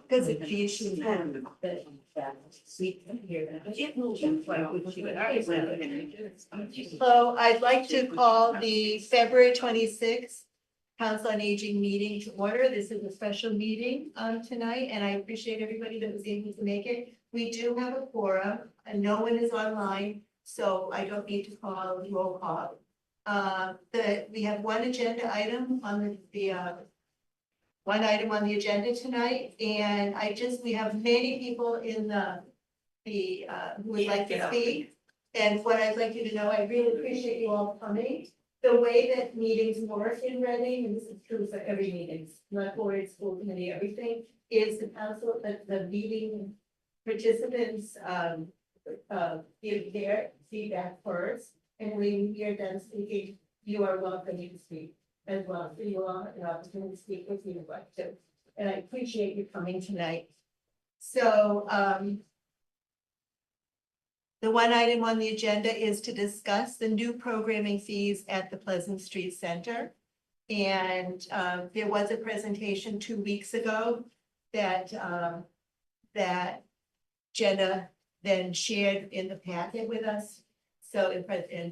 Because it's the issue that we can hear that. So I'd like to call the February 26th Council on Aging meeting to order. This is a special meeting tonight, and I appreciate everybody that was able to make it. We do have a quorum, and no one is online, so I don't need to call roll call. We have one agenda item on one item on the agenda tonight, and we have many people in the who would like to speak. And what I'd like you to know, I really appreciate you all coming. The way that meetings work in Reading, and this is true for every meeting, not board, school committee, everything, is the council, the meeting participants give their feedback first, and when you're done speaking, you are welcome to speak as well. So you all have an opportunity to speak if you would like to. And I appreciate you coming tonight. So the one item on the agenda is to discuss the new programming fees at the Pleasant Street Center. And there was a presentation 2 weeks ago that Jenna then shared in the packet with us. So in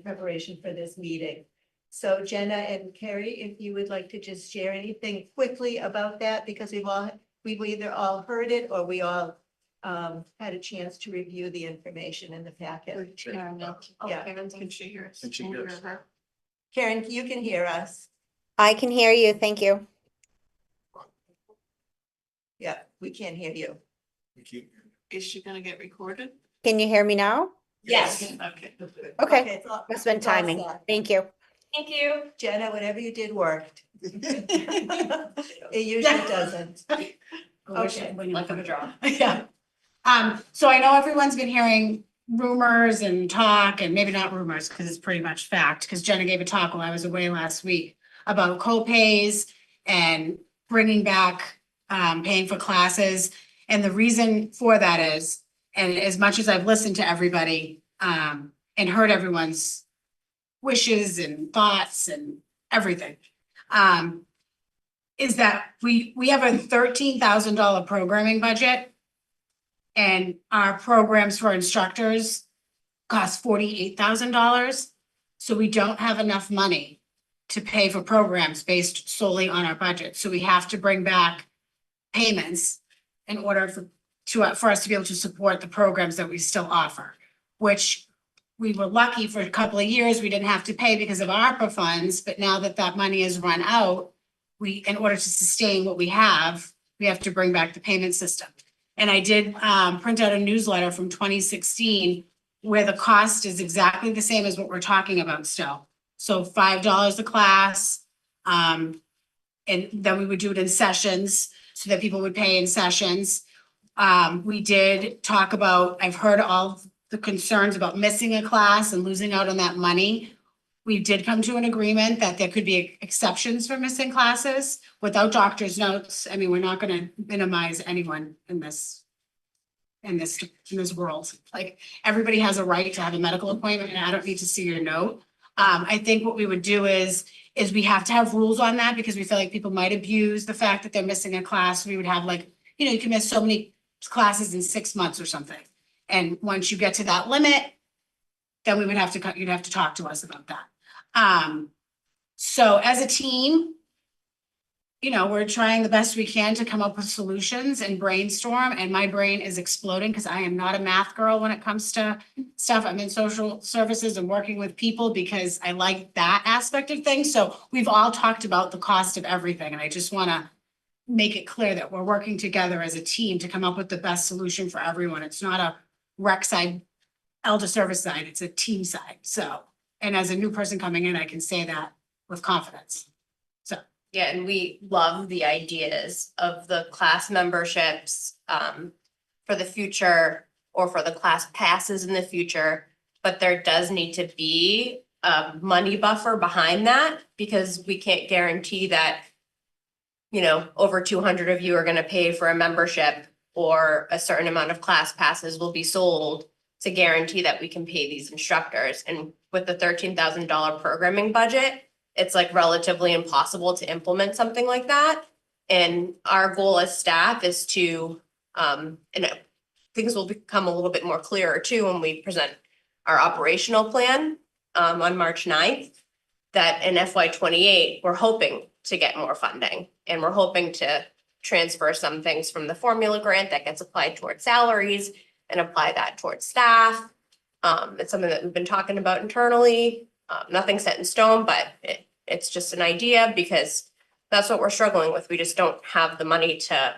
preparation for this meeting. So Jenna and Carrie, if you would like to just share anything quickly about that, because we've either all heard it or we all had a chance to review the information in the packet. Yeah. Can she hear us? Karen, you can hear us. I can hear you. Thank you. Yeah, we can't hear you. Is she gonna get recorded? Can you hear me now? Yes. Okay. Okay. It's all- Must have been it's all timing. set. Thank you. Thank you. Jenna, whatever you did worked. It usually doesn't. Okay. Luck of the draw. Yeah. So I know everyone's been hearing rumors and talk, and maybe not rumors, because it's pretty much fact, because Jenna gave a talk while I was away last week about co-pays and bringing back, paying for classes. And the reason for that is, and as much as I've listened to everybody, and heard everyone's wishes and thoughts and everything, is that we have a $13,000 programming budget. And our programs for instructors cost $48,000. So we don't have enough money to pay for programs based solely on our budget. So we have to bring back payments in order for us to be able to support the programs that we still offer, which we were lucky for a couple of years, we didn't have to pay because of ARPA funds, but now that that money has run out, in order to sustain what we have to bring back the payment system. And I did print out a newsletter from 2016 where the cost is exactly the same as what we're talking about still. So $5 a class, and then we would do it in sessions so that people would pay in sessions. We did talk about, I've heard all the concerns about missing a class and losing out on that money. We did come to an agreement that there could be exceptions for missing classes without doctor's notes. I mean, we're not gonna minimize anyone in this world. Like, everybody has a right to have a medical appointment, and I don't need to see your note. I think what we would do is we have to have rules on that, because we feel like people might abuse the fact that they're missing a class. We would have, like, you can miss so many classes in 6 months or something. And once you get to that limit, then you'd have to talk to us about that. So as a team, we're trying the best we can to come up with solutions and brainstorm, and my brain is exploding because I am not a math girl when it comes to stuff. I'm in social services and working with people because I like that aspect of things. So we've all talked about the cost of everything, and I just want to make it clear that we're working together as a team to come up with the best solution for everyone. It's not a rec side, elder service side, it's a team side. So, and as a new person coming in, I can say that with confidence. Yeah, and we love the ideas of the class memberships for the future, or for the class passes in the future. But there does need to be a money buffer behind that, because we can't guarantee that, over 200 of you are gonna pay for a membership, or a certain amount of class passes will be sold to guarantee that we can pay these instructors. And with the $13,000 programming budget, it's like relatively impossible to implement something like that. And our goal as staff is to, things will become a little bit more clearer too when we present our operational plan, on March 9th. That in FY 28, we're hoping to get more funding, and we're hoping to transfer some things from the formula grant that gets applied towards salaries and apply that towards staff. It's something that we've been talking about internally, nothing set in stone, but it's just an idea because that's what we're struggling with. We just don't have the money to,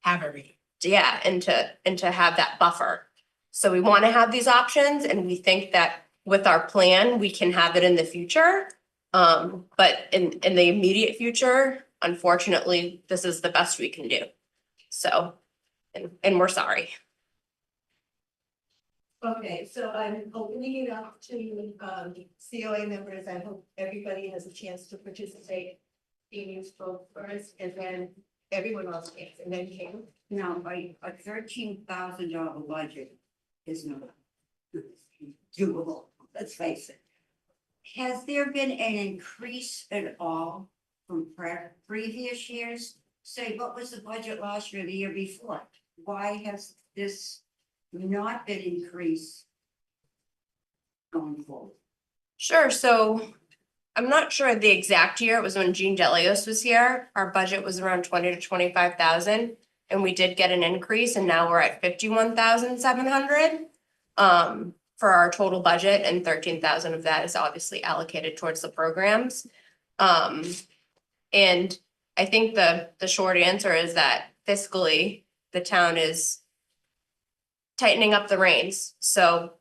Have everything. yeah, and to have that buffer. So we want to have these options, and we think that with our plan, we can have it in the future. But in the immediate future, unfortunately, this is the best we can do. So, and we're sorry. Okay, so I'm opening it up to COA members. I hope everybody has a chance to participate. You spoke first, and then everyone else can, and then Kim. No, a $13,000 budget is not doable, let's face it. Has there been an increase at all from previous years? Say, what was the budget last year, the year before? Why has this not been increased going forward? Sure, so I'm not sure the exact year. It was when Jean Delios was here. Our budget was around 20 to 25,000. And we did get an increase, and now we're at 51,700 for our total budget, and 13,000 of that is obviously allocated towards the programs. And I think the short answer is that fiscally, the town is tightening up the reins. So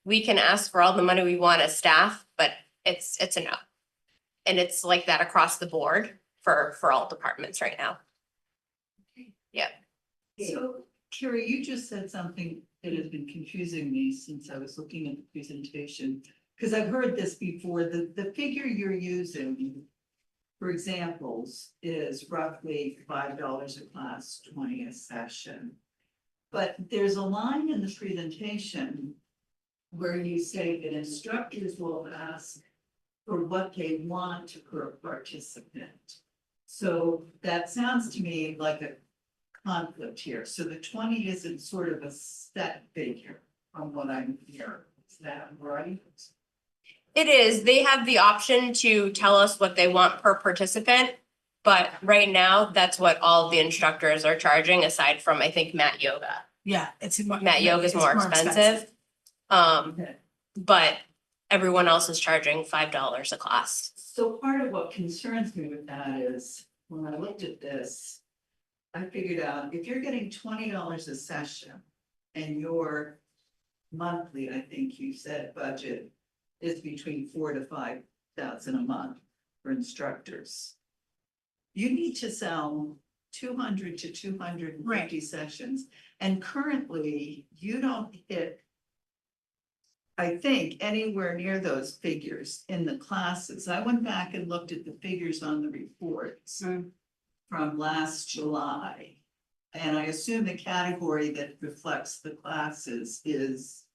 we can ask for all the money we want as staff, but it's a no. And it's like that across the board for all departments right now. So, Carrie, you just said something that has been confusing me since I was looking at the presentation, because I've heard this before. The figure you're using for examples is roughly $5 a class, 20 a session. But there's a line in the presentation where you say that instructors will ask for what they want per participant. So that sounds to me like a conflict here. So the 20 isn't sort of a set figure from what I'm hearing. Is that right? It is. They have the option to tell us what they want per participant. But right now, that's what all the instructors are charging, aside from, I think, Mat Yoga. Yeah, it's. Mat Yoga is more expensive. Okay. But everyone else is charging $5 a class. So part of what concerns me with that is, when I looked at this, I figured out if you're getting $20 a session and your monthly, I think you said, budget is between 4,000 to 5,000 a month for instructors. You need to sell 200 to 250 Right. sessions, and currently you don't hit, I think, anywhere near those figures in the classes. I went back and looked at the figures on the reports from last July. And I assume the category that reflects the classes is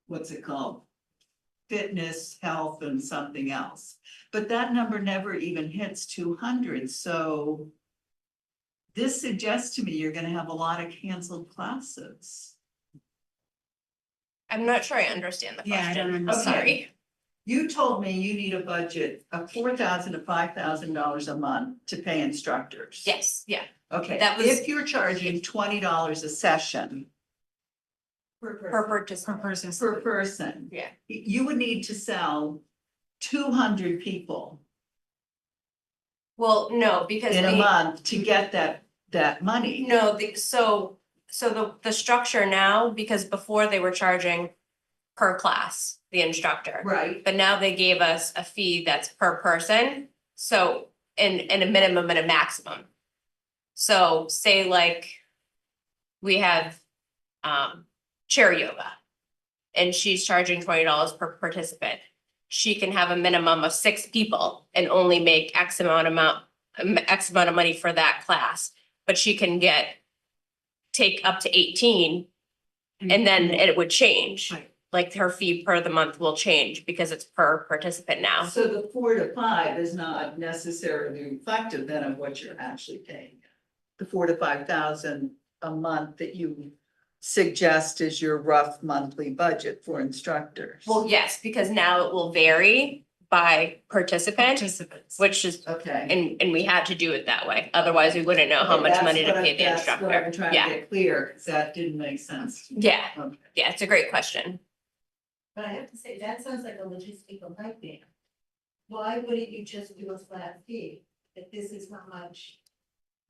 what's it called? Fitness, health, and something else. But that number never even hits 200, so this suggests to me you're gonna have a lot of canceled classes. I'm not sure I understand the Yeah, I don't question. I'm understand. sorry. You told me you need a budget of $4,000 to $5,000 a month to pay instructors. Yes, yeah. Okay, That was- if you're charging $20 a session Per Per person. participant. Per person. per person. Yeah. You would need to sell 200 people Well, no, because in a we, month to get that money. no, so the structure now, because before they were charging per class, the instructor. Right, But now they gave us a fee that's per person, so, and a minimum and a maximum. So say like, we have, chair yoga. And she's charging $20 per participant. She can have a minimum of 6 people and only make X amount of money for that class. But she can take up to 18, and then it would change. Right. like her fee per the month will change because it's per participant now. So the 4 to 5 is not necessarily reflective then of what you're actually paying. The 4 to 5,000 a month that you suggest is your rough monthly budget for instructors. Well, yes, because now it will vary by participant, Participants. which is, Okay. and we had to do it that way. Otherwise, we wouldn't know how Okay, much that's money to what I- pay the That's what I'm instructor. trying to Yeah, get clear, because that didn't make sense. yeah, Okay. yeah, it's a great question. But I have to say, that sounds like a logistical nightmare. Why wouldn't you just do a flat fee if this is how much?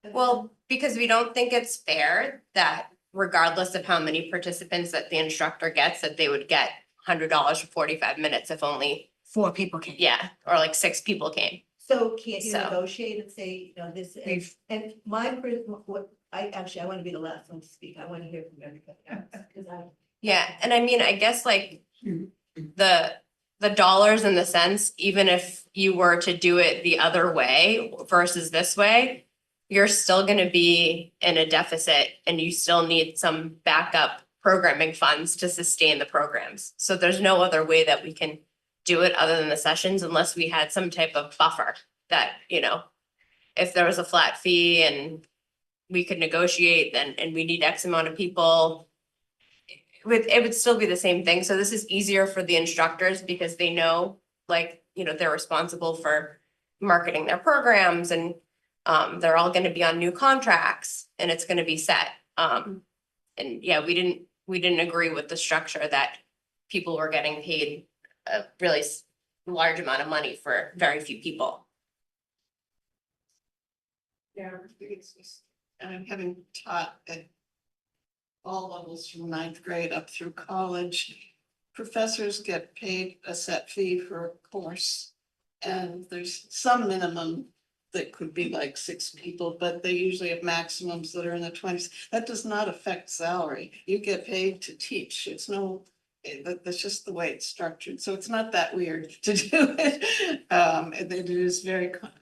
Well, because we don't think it's fair that regardless of how many participants that the instructor gets, that they would get $100 for 45 minutes if only, 4 people came. yeah, or like 6 people came. So can't you So- negotiate and say, you know, this, and my, what, I want to be the last one to speak. I want to hear from everybody else, because Yeah, and I mean, I guess like the dollars and the cents, even if you were to do it the other way versus this way, you're still gonna be in a deficit and you still need some backup programming funds to sustain the programs. So there's no other way that we can do it other than the sessions unless we had some type of buffer that, you know, if there was a flat fee and we could negotiate then, and we need X amount of people, it would still be the same thing. So this is easier for the instructors because they know, like, you know, they're responsible for marketing their programs and they're all gonna be on new contracts and it's gonna be set. And yeah, we didn't agree with the structure that people were getting paid a really large amount of money for very few people. Yeah, I'm having taught at all levels from 9th grade up through college. Professors get paid a set fee for a course. And there's some minimum that could be like 6 people, but they usually have maximums that are in the 20s. That does not affect salary. You get paid to teach. It's no, that's just the way it's structured. So it's not that weird to do it. It is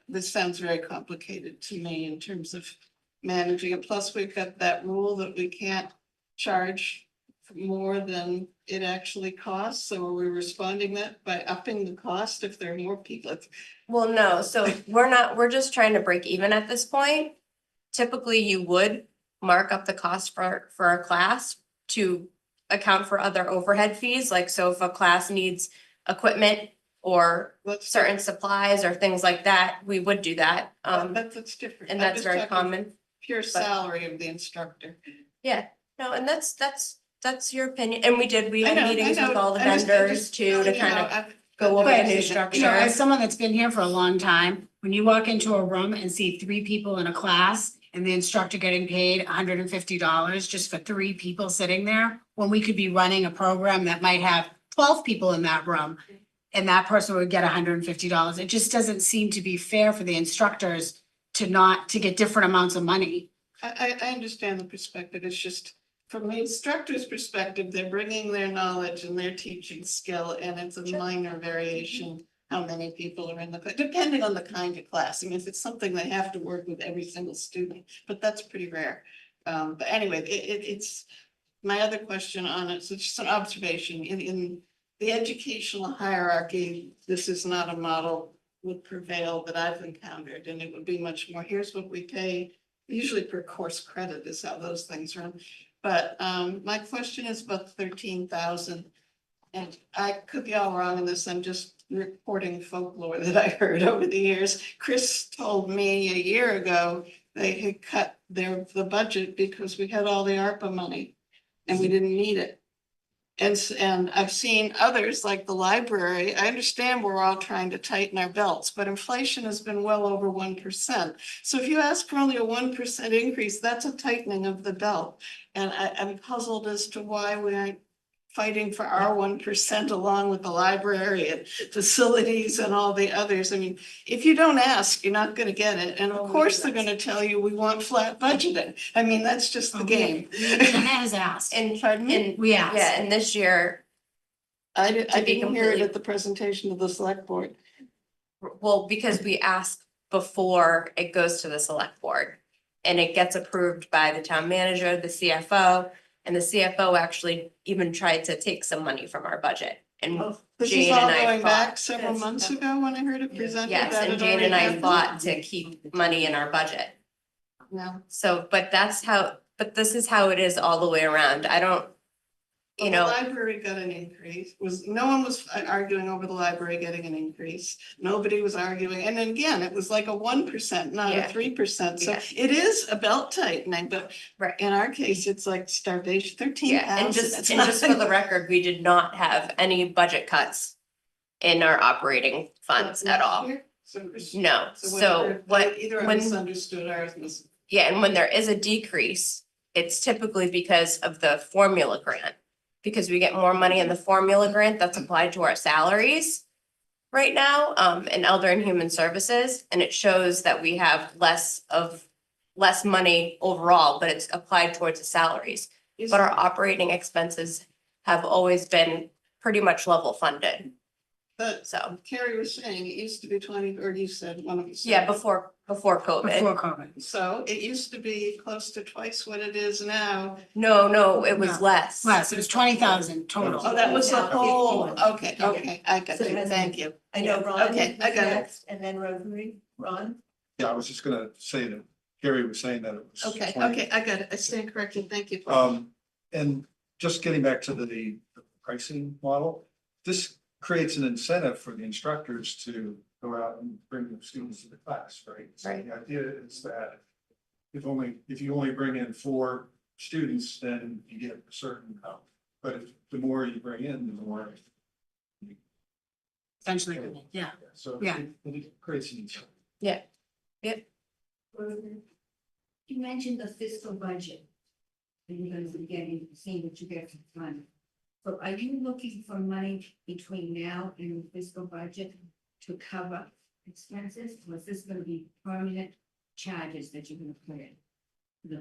this sounds very complicated to me in terms of managing it. Plus, we've got that rule that we can't charge more than it actually costs. So are we responding that by upping the cost if there are more people? Well, no, so we're just trying to break even at this point. Typically, you would mark up the cost for a class to account for other overhead fees, like so if a class needs equipment or certain supplies or things like that, we would do that. That's different. And I'm that's just very talking common. Pure salary of the instructor. No, and that's your opinion. And we I had know, meetings I know. with all the I just- vendors too, to you kind know, of I've- go over I've the new seen it, structure. You know, as someone that's been here for a long time, when you walk into a room and see 3 people in a class and the instructor getting paid $150 just for 3 people sitting there, when we could be running a program that might have 12 people in that room and that person would get $150. It just doesn't seem to be fair for the instructors to get different amounts of money. I understand the perspective. It's just from the instructor's perspective, they're bringing their knowledge and their teaching skill, and it's a minor variation how many people are in the class, depending on the kind of class. I mean, if it's something they have to work with every single student, but that's pretty rare. But anyway, it's my other question on it. So it's just an observation in the educational hierarchy. This is not a model would prevail that I've encountered, and it would be much more. Here's what we pay. Usually per course credit is how those things run. But my question is about 13,000. And I could be all wrong in this. I'm just reporting folklore that I heard over the years. Chris told me a year ago they had cut the budget because we had all the ARPA money and we didn't need it. And I've seen others like the library. I understand we're all trying to tighten our belts, but inflation has been well over 1%. So if you ask for only a 1% increase, that's a tightening of the belt. And I'm puzzled as to why we aren't fighting for our 1% along with the library and facilities and all the others. I mean, if you don't ask, you're not gonna get it. And of course, they're gonna tell you we want flat budgeting. I mean, that's just the game. Jeanette has asked. And, Pardon me? and, We yeah, asked. and this year, I to be didn't hear it completely- at the presentation of the select board. well, because we ask before it goes to the select board. And it gets approved by the town manager, the CFO, And the CFO actually even tried to take some money from our budget. And This is Jane all and I going back fought. several Yes. months ago when I heard it presented. Yes, that and it Jane and I already fought to keep money in our budget. No. So, but this is how it is all the way around. I don't, you Well, know, the library got an increase, no one was arguing over the library getting an increase, nobody was arguing, and then again, it was like a 1%, not a Yeah. 3%, so Yeah. it is a belt tightening, but Right. in our case, it's like starvation, 13,000. yeah, and that's just for not- the record, we did not have any budget cuts in our operating funds at all. So Chris- No, so so whatever, what, either I when, misunderstood ours, yeah, and when there is a decrease, it's typically because of the formula grant. Because we get more money in the formula grant that's applied to our salaries right now, in Elder and Human Services, and it shows that we have less money overall, but it's applied towards the salaries. But our operating expenses have always been pretty much level funded, But so, Carrie was saying, it used to be 20, or you said, one of you said. yeah, before COVID. Before COVID. So it used to be close to twice what it is now. No, it was No. less. Less, it was 20,000 total. Oh, that was the Now, whole, 51. okay, Yeah. okay, I got So it you, hasn't thank been- you. I know Ron Okay, I was got it. next, and then Rosemary, Ron. Yeah, I was just gonna say that Gary was saying that it was. Okay, 20. okay, I got it, I stand corrected, thank you. And just getting back to the pricing model, this creates an incentive for the instructors to go out and bring the students to the class, right? So Right. the idea is that if you only bring in 4 students, then you get a certain amount. But the more you bring in, the more. Essentially, yeah. So Yeah. it creates an incentive. Rosemary. You mentioned the fiscal budget. And you're gonna be getting, seeing what you get from fund. So are you looking for money between now and the fiscal budget to cover expenses? Or is this gonna be permanent charges that you're gonna put in?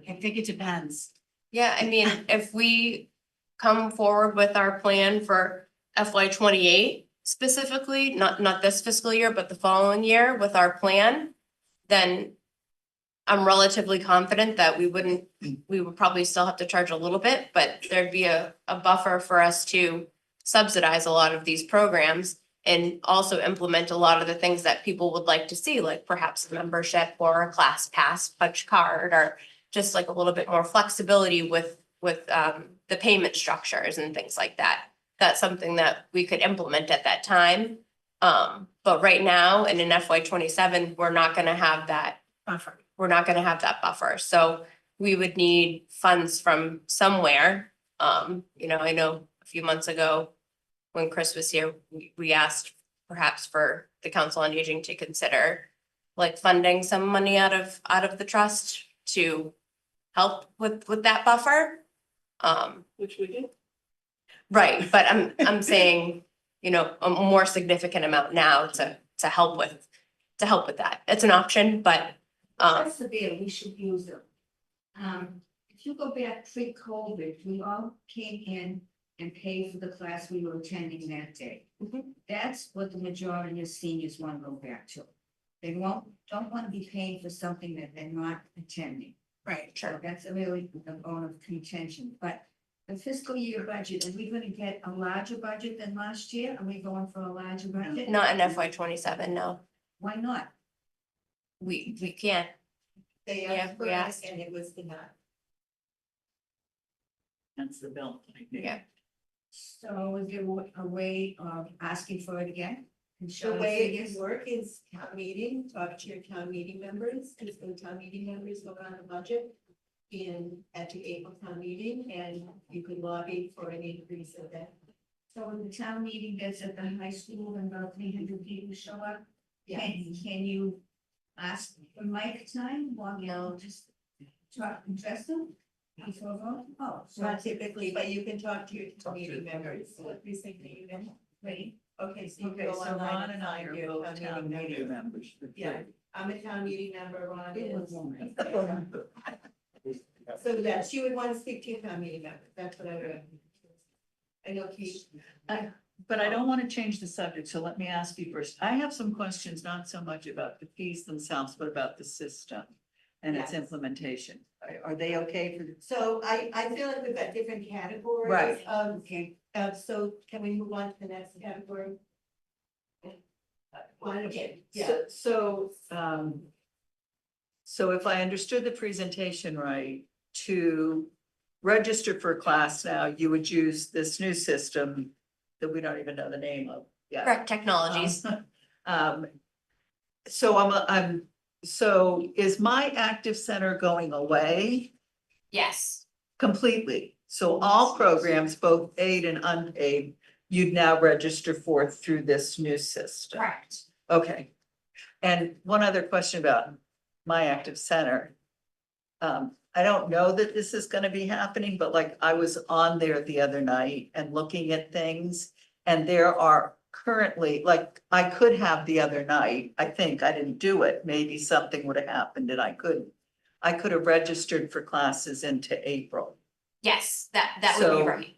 I think it depends. Yeah, I mean, if we come forward with our plan for FY 28 specifically, not this fiscal year, but the following year with our plan, then I'm relatively confident that we would probably still have to charge a little bit, but there'd be a buffer for us to subsidize a lot of these programs and also implement a lot of the things that people would like to see, like perhaps a membership or a class pass punch card, or just like a little bit more flexibility with the payment structures and things like that. That's something that we could implement at that time. But right now, and in FY 27, we're not gonna have that Buffer. buffer, so we would need funds from somewhere. I know a few months ago, when Chris was here, we asked perhaps for the Council on Aging to consider like funding some money out of the trust to help with that buffer. Which we did. Right, but I'm saying, a more significant amount now to help with that. It's an option, but That's the bill, we should use them. If you go back pre-COVID, we all came in and paid for the class we were attending that day. Mhm. That's what the majority of seniors want to go back to. They don't want to be paying for something that they're not attending. Right. So that's a really a bone of contention, but the fiscal year budget, are we gonna get a larger budget than last year? Are we going for a larger budget? not in FY 27, no. Why not? We can't. They Yeah, asked for we it asked. and it was denied. That's the bill. Yeah. So is there a way of asking for it again? And The showing way it figures? can work is town meeting, talk to your town meeting members, because the town meeting members vote on the budget at the April town meeting, and you could lobby for an increase of that. So when the town meeting that's at the high school and about 300 people show up, Yeah, can you ask for mic time while you just talk, address them before vote? Oh, so not typically, but you can talk to your town meeting members. What do you think that you can? wait, Okay, so you Okay, go so online Ron and I find are your both town meeting member. members. Yeah, I'm a town meeting member, Ron it was is. one. So yes, you would want to speak to your town meeting member, that's what I would. I know Keith. But I don't want to change the subject, so let me ask you first. I have some questions, not so much about the fees themselves, but about the system. and its implementation. Are they okay for? So I feel like we've got different categories. Right. Okay. So can we move on to the next category? Okay, yeah. So if I understood the presentation right, to register for a class now, you would use this new system that we don't even know the name of yet. Correct technologies. So is my active center going away Yes, completely? So all programs, both paid and unpaid, you'd now register for through this new system? correct. Okay. And one other question about my active center. I don't know that this is gonna be happening, but like I was on there the other night and looking at things. And there are currently, like, I could have the other night, I think I didn't do it, maybe something would have happened and I couldn't. I could have registered for classes into April. Yes, that would be So- right.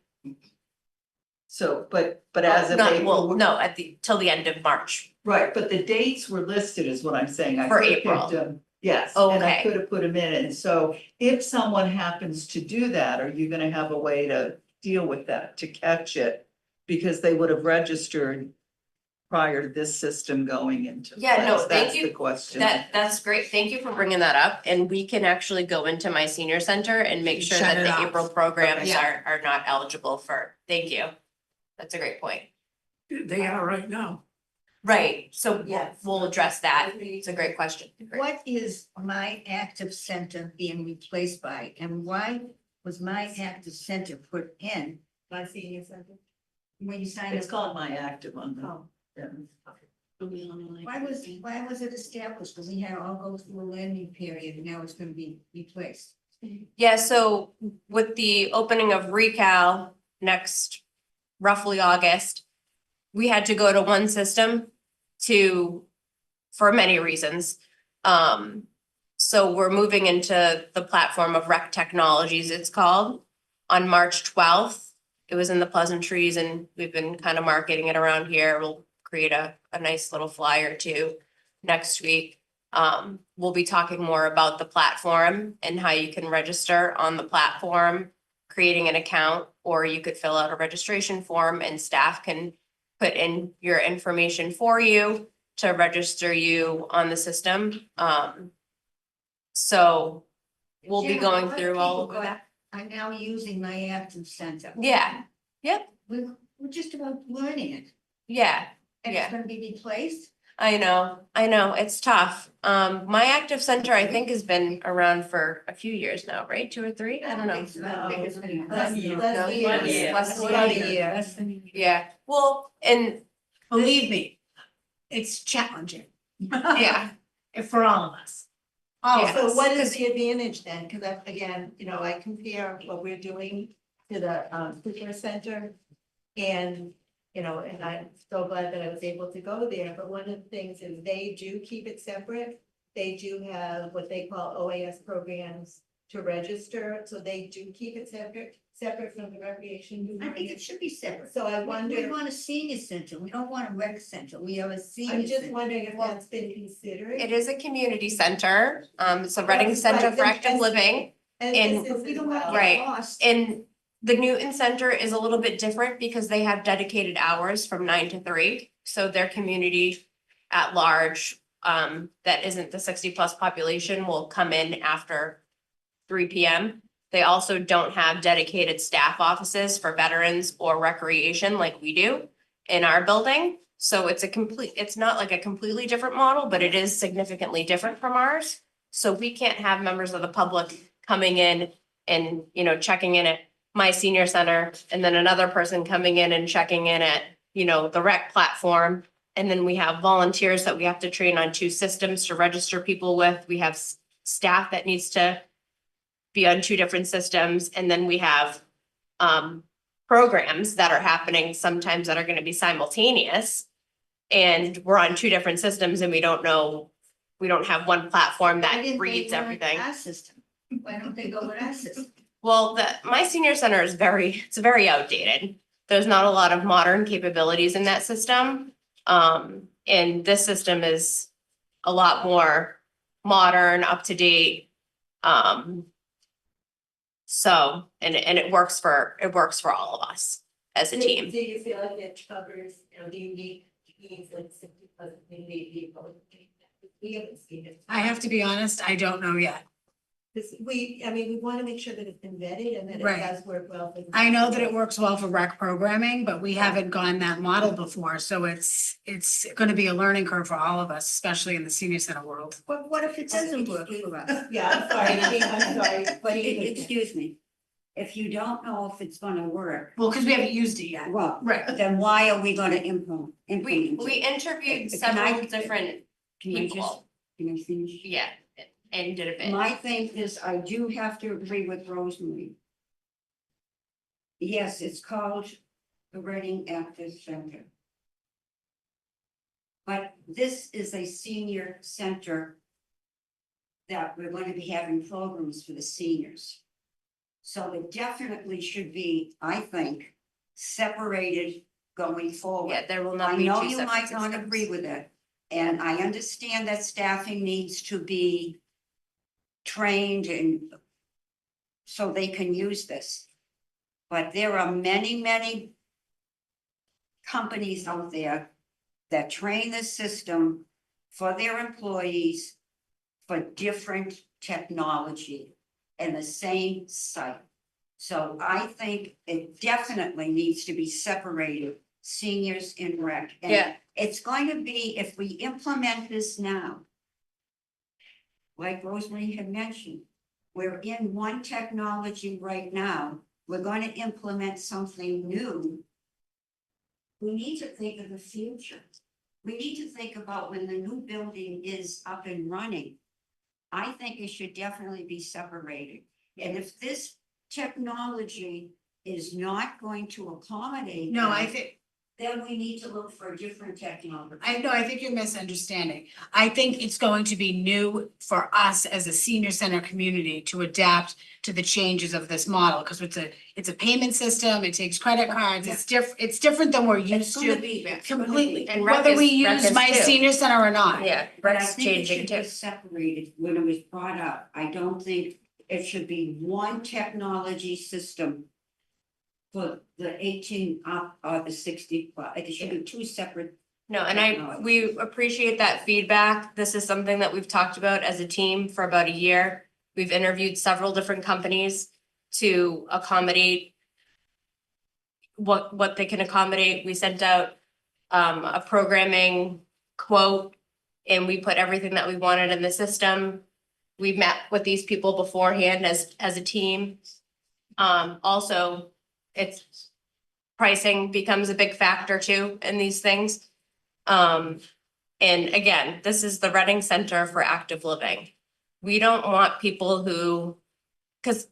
So, but as of Not, April. well, no, till the end of March. Right, but the dates were listed is what I'm saying. I For could have April. picked them. Yes, and I Okay. could have put them in. And so if someone happens to do that, are you gonna have a way to deal with that, to catch it? Because they would have registered prior to this system going into Yeah, no, place. thank That's you. the question. That's great. Thank you for bringing that up. And we can actually go into my senior center and make sure Shut that it the off. April programs Okay. are not eligible for, thank you. That's a great point. They are right now. Right, so Yes. we'll address that. It's a great question. What is my active center being replaced by, and why was my active center put in My senior center. when you signed It's up? called my active on the. Oh. yeah. Why was it established? Because we had to all go through a learning period, and now it's gonna be replaced. Yeah, so with the opening of Recal next roughly August, we had to go to one system for many reasons. So we're moving into the platform of Rec Technologies, it's called, on March 12th. It was in the Pleasantries and we've been kind of marketing it around here. We'll create a nice little flyer too next week. We'll be talking more about the platform and how you can register on the platform, creating an account, or you could fill out a registration form and staff can put in your information for you to register you on the system. So we'll be Jen, a going lot of through all of people that. I'm now using my active center. Yeah, We're just about learning it, yeah, and Yeah. it's gonna be replaced. I know, it's tough. My active center, I think, has been around for a few years now, right? 2 or 3? I don't know. think so. I think it's been Less less than than a year. Less than about a a year. year. Less than a year. Yeah, well, and Believe me, it's challenging. yeah, For all of us. All of Yeah. So us. what is the advantage then? Because again, I compare what we're doing to the Cooper Center. And, and I'm so glad that I was able to go there, but one of the things is they do keep it separate. They do have what they call OAS programs to register, so they do keep it separate from the recreation. I think it should be separate. So I We wonder, want a senior center, we don't want a rec center, we have a senior I'm just center. wondering if that's been considered. it is a community center. It's a Reading Center for Active Living. And in- this is We as don't want to well. Right. get lost. And the Newton Center is a little bit different because they have dedicated hours from 9 to 3. So their community at large, that isn't the 60+ population will come in after 3 p.m. They also don't have dedicated staff offices for veterans or recreation like we do in our building. So it's not like a completely different model, but it is significantly different from ours. So we can't have members of the public coming in and, checking in at my senior center and then another person coming in and checking in at, the rec platform. And then we have volunteers that we have to train on 2 systems to register people with. We have staff that needs to be on 2 different systems. And then we have programs that are happening sometimes that are going to be simultaneous. And we're on 2 different systems and we don't have one platform Why that didn't they reads learn everything. Our system, why don't they go with our system? Well, my senior center is very outdated. There's not a lot of modern capabilities in that system. And this system is a lot more modern, up to date. So, and it works for all of us as a team. Do you feel like it covers, the unique needs like 60+ community people? We haven't seen it. I have to be honest, I don't know yet. Because we want to make sure that it's been vetted and that it Right. does work well. for the- I know that it works well for rec programming, but we haven't gone that model before, so it's gonna be a learning curve for all of us, especially in the senior center world. But what if it doesn't work for us? Yeah, I'm sorry, I'm sorry. But excuse me, if you don't know if it's gonna work, Well, because we haven't used it yet. well, Right. then why are we gonna implement We it? interviewed Can I- several different Can I just, people. can I finish? Yeah, and did a bit. My thing is, I do have to agree with Rosemary. Yes, it's called the Reading Active Center. But this is a senior center that we're going to be having programs for the seniors. So it definitely should be, I think, separated going forward. Yeah, there will I not be know two you separate might not systems. agree with it, and I understand that staffing needs to be trained and so they can use this. But there are many, many companies out there that train the system for their employees for different technology in the same site. So I think it definitely needs to be separated, seniors in rec. And Yeah. it's going to be, if we implement this now, like Rosemary had mentioned, we're in one technology right now, we're going to implement something new. We need to think of the future. We need to think about when the new building is up and running. I think it should definitely be separated. And if this technology is not going to accommodate. No, I that, think, then we need to look for a different technology. I think you're misunderstanding. I think it's going to be new for us as a senior center community to adapt to the changes of this model, because it's a payment system, it takes credit cards, it's different than we're It's used gonna to. be, it's gonna Completely, be. And rec whether we is use my too. senior center or not. Yeah, But I Brett's think it changing should too. be separated when it was brought up. I don't think it should be one technology system for the 18 up or the 60, it should be two separate. No, and technology. we appreciate that feedback. This is something that we've talked about as a team for about a year. We've interviewed several different companies to accommodate what they can accommodate. We sent out a programming quote and we put everything that we wanted in the system. We met with these people beforehand as a team. Also, it's pricing becomes a big factor too in these things. And again, this is the Reading Center for Active Living. We don't want people who, because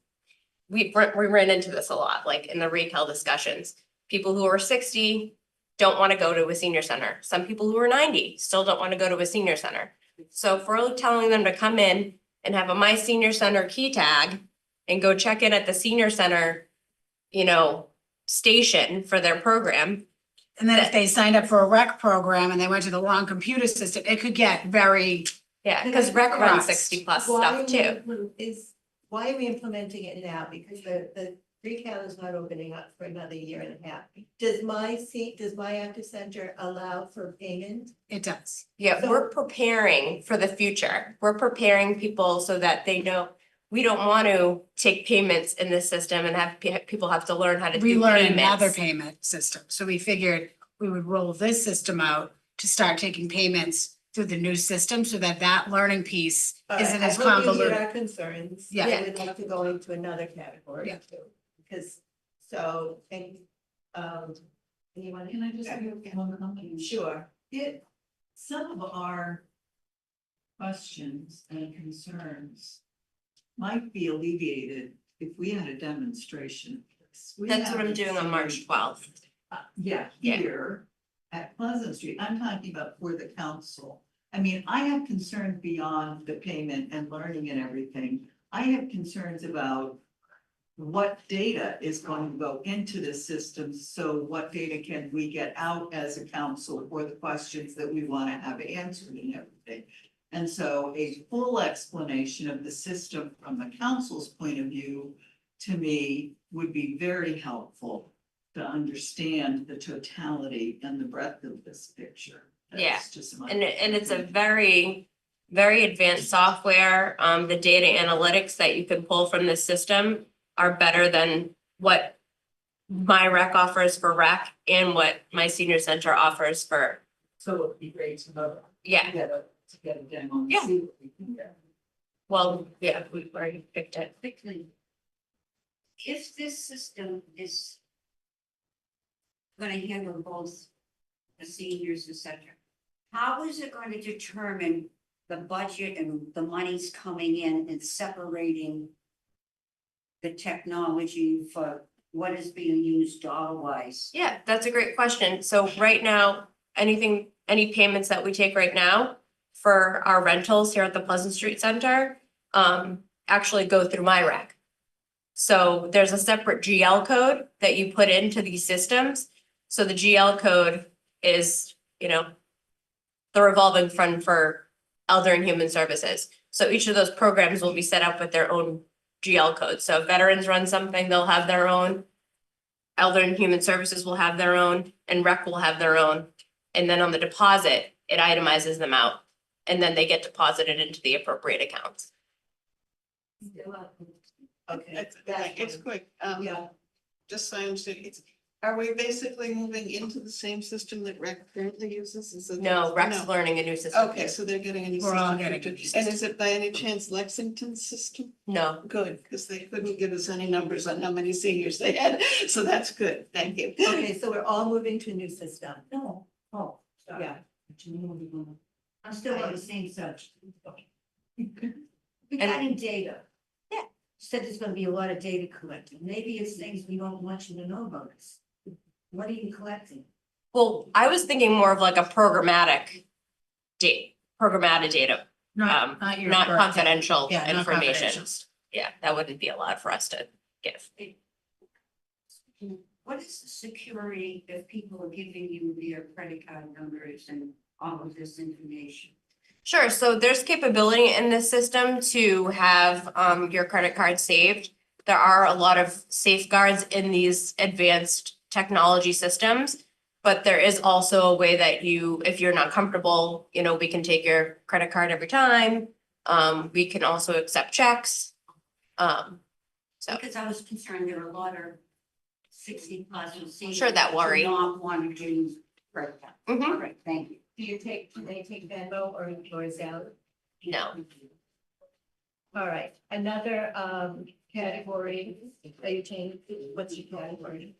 we ran into this a lot, like in the RECAL discussions. People who are 60 don't want to go to a senior center. Some people who are 90 still don't want to go to a senior center. So if we're telling them to come in and have a My Senior Center key tag and go check in at the senior center, station for their program. And then if they signed up for a rec program and they went to the wrong computer system, it could get very, Yeah, because rec runs Right. 60+ Why stuff are too. why are we implementing it now? Because the recount is not opening up for another year and a half. Does my active center allow for payment? it does. Yeah, So- we're preparing for the future. We're preparing people so that they know, we don't want to take payments in this system and have people have to learn how to do Relearn payments. another payment system. So we figured we would roll this system out to start taking payments through the new system so that learning piece isn't as I hope you convoluted. hear our concerns. Yeah. I would like to go into another category Yeah. too, because anyone? Can I just make one comment? Sure. Some of our questions and concerns might be alleviated if we had a demonstration. We That's what I'm haven't doing on seen- March 12th. Yeah, Yeah. here at Pleasant Street, I'm talking about for the council. I mean, I have concerns beyond the payment and learning and everything. I have concerns about what data is going to go into this system, so what data can we get out as a council for the questions that we want to have answered and everything. And so a full explanation of the system from the council's point of view, to me, would be very helpful to understand the totality and the breadth of this picture. Yeah, That's just my. And it's a very, very advanced software. The data analytics that you can pull from this system are better than what my rec offers for rec and what my senior center offers for, So it would be great to know. yeah, To get a demo and Yeah. see what we can get. well, yeah, we already picked it. Quickly. If this system is gonna handle both the seniors, et cetera, how is it going to determine the budget and the monies coming in and separating the technology for what is being used dollar wise? Yeah, that's a great question. So right now, any payments that we take right now for our rentals here at the Pleasant Street Center, actually go through my rec. So there's a separate GL code that you put into these systems. So the GL code is, the revolving fund for Elder and Human Services. So each of those programs will be set up with their own GL code. So if veterans run something, they'll have their own. Elder and Human Services will have their own, and rec will have their own. And then on the deposit, it itemizes them out. And then they get deposited into the appropriate accounts. Okay. It's quick, Yeah, just so I understand, are we basically moving into the same system that rec currently uses? Is it? No, rec's No. learning a new system. Okay, so they're getting a new We're all system. getting a new And is it by any chance Lexington's system? No, Good, because they couldn't give us any numbers on how many seniors they had, so that's good, thank you. Okay, so we're all moving to a new system. No, oh, sorry. Yeah. I'm still on the same subject. Regarding data. Yeah. Said there's gonna be a lot of data collected. Maybe it's things we don't want you to know about us. What are you collecting? well, I was thinking more of like a programmatic data, Not your not birthday. confidential Yeah, not information. confidential. Yeah, that wouldn't be allowed for us to give. What is the security if people are giving you their credit card numbers and all of this information? Sure, so there's capability in this system to have your credit card saved. There are a lot of safeguards in these advanced technology systems. But there is also a way that if you're not comfortable, we can take your credit card every time. We can also accept checks. So Because I was concerned there are a lot of 60+ who see. Sure, that worry. Not want to use credit card. Mhm. All right, thank you. Do they take Venmo or Employees Out? no, All right, another category that you changed, what's your category?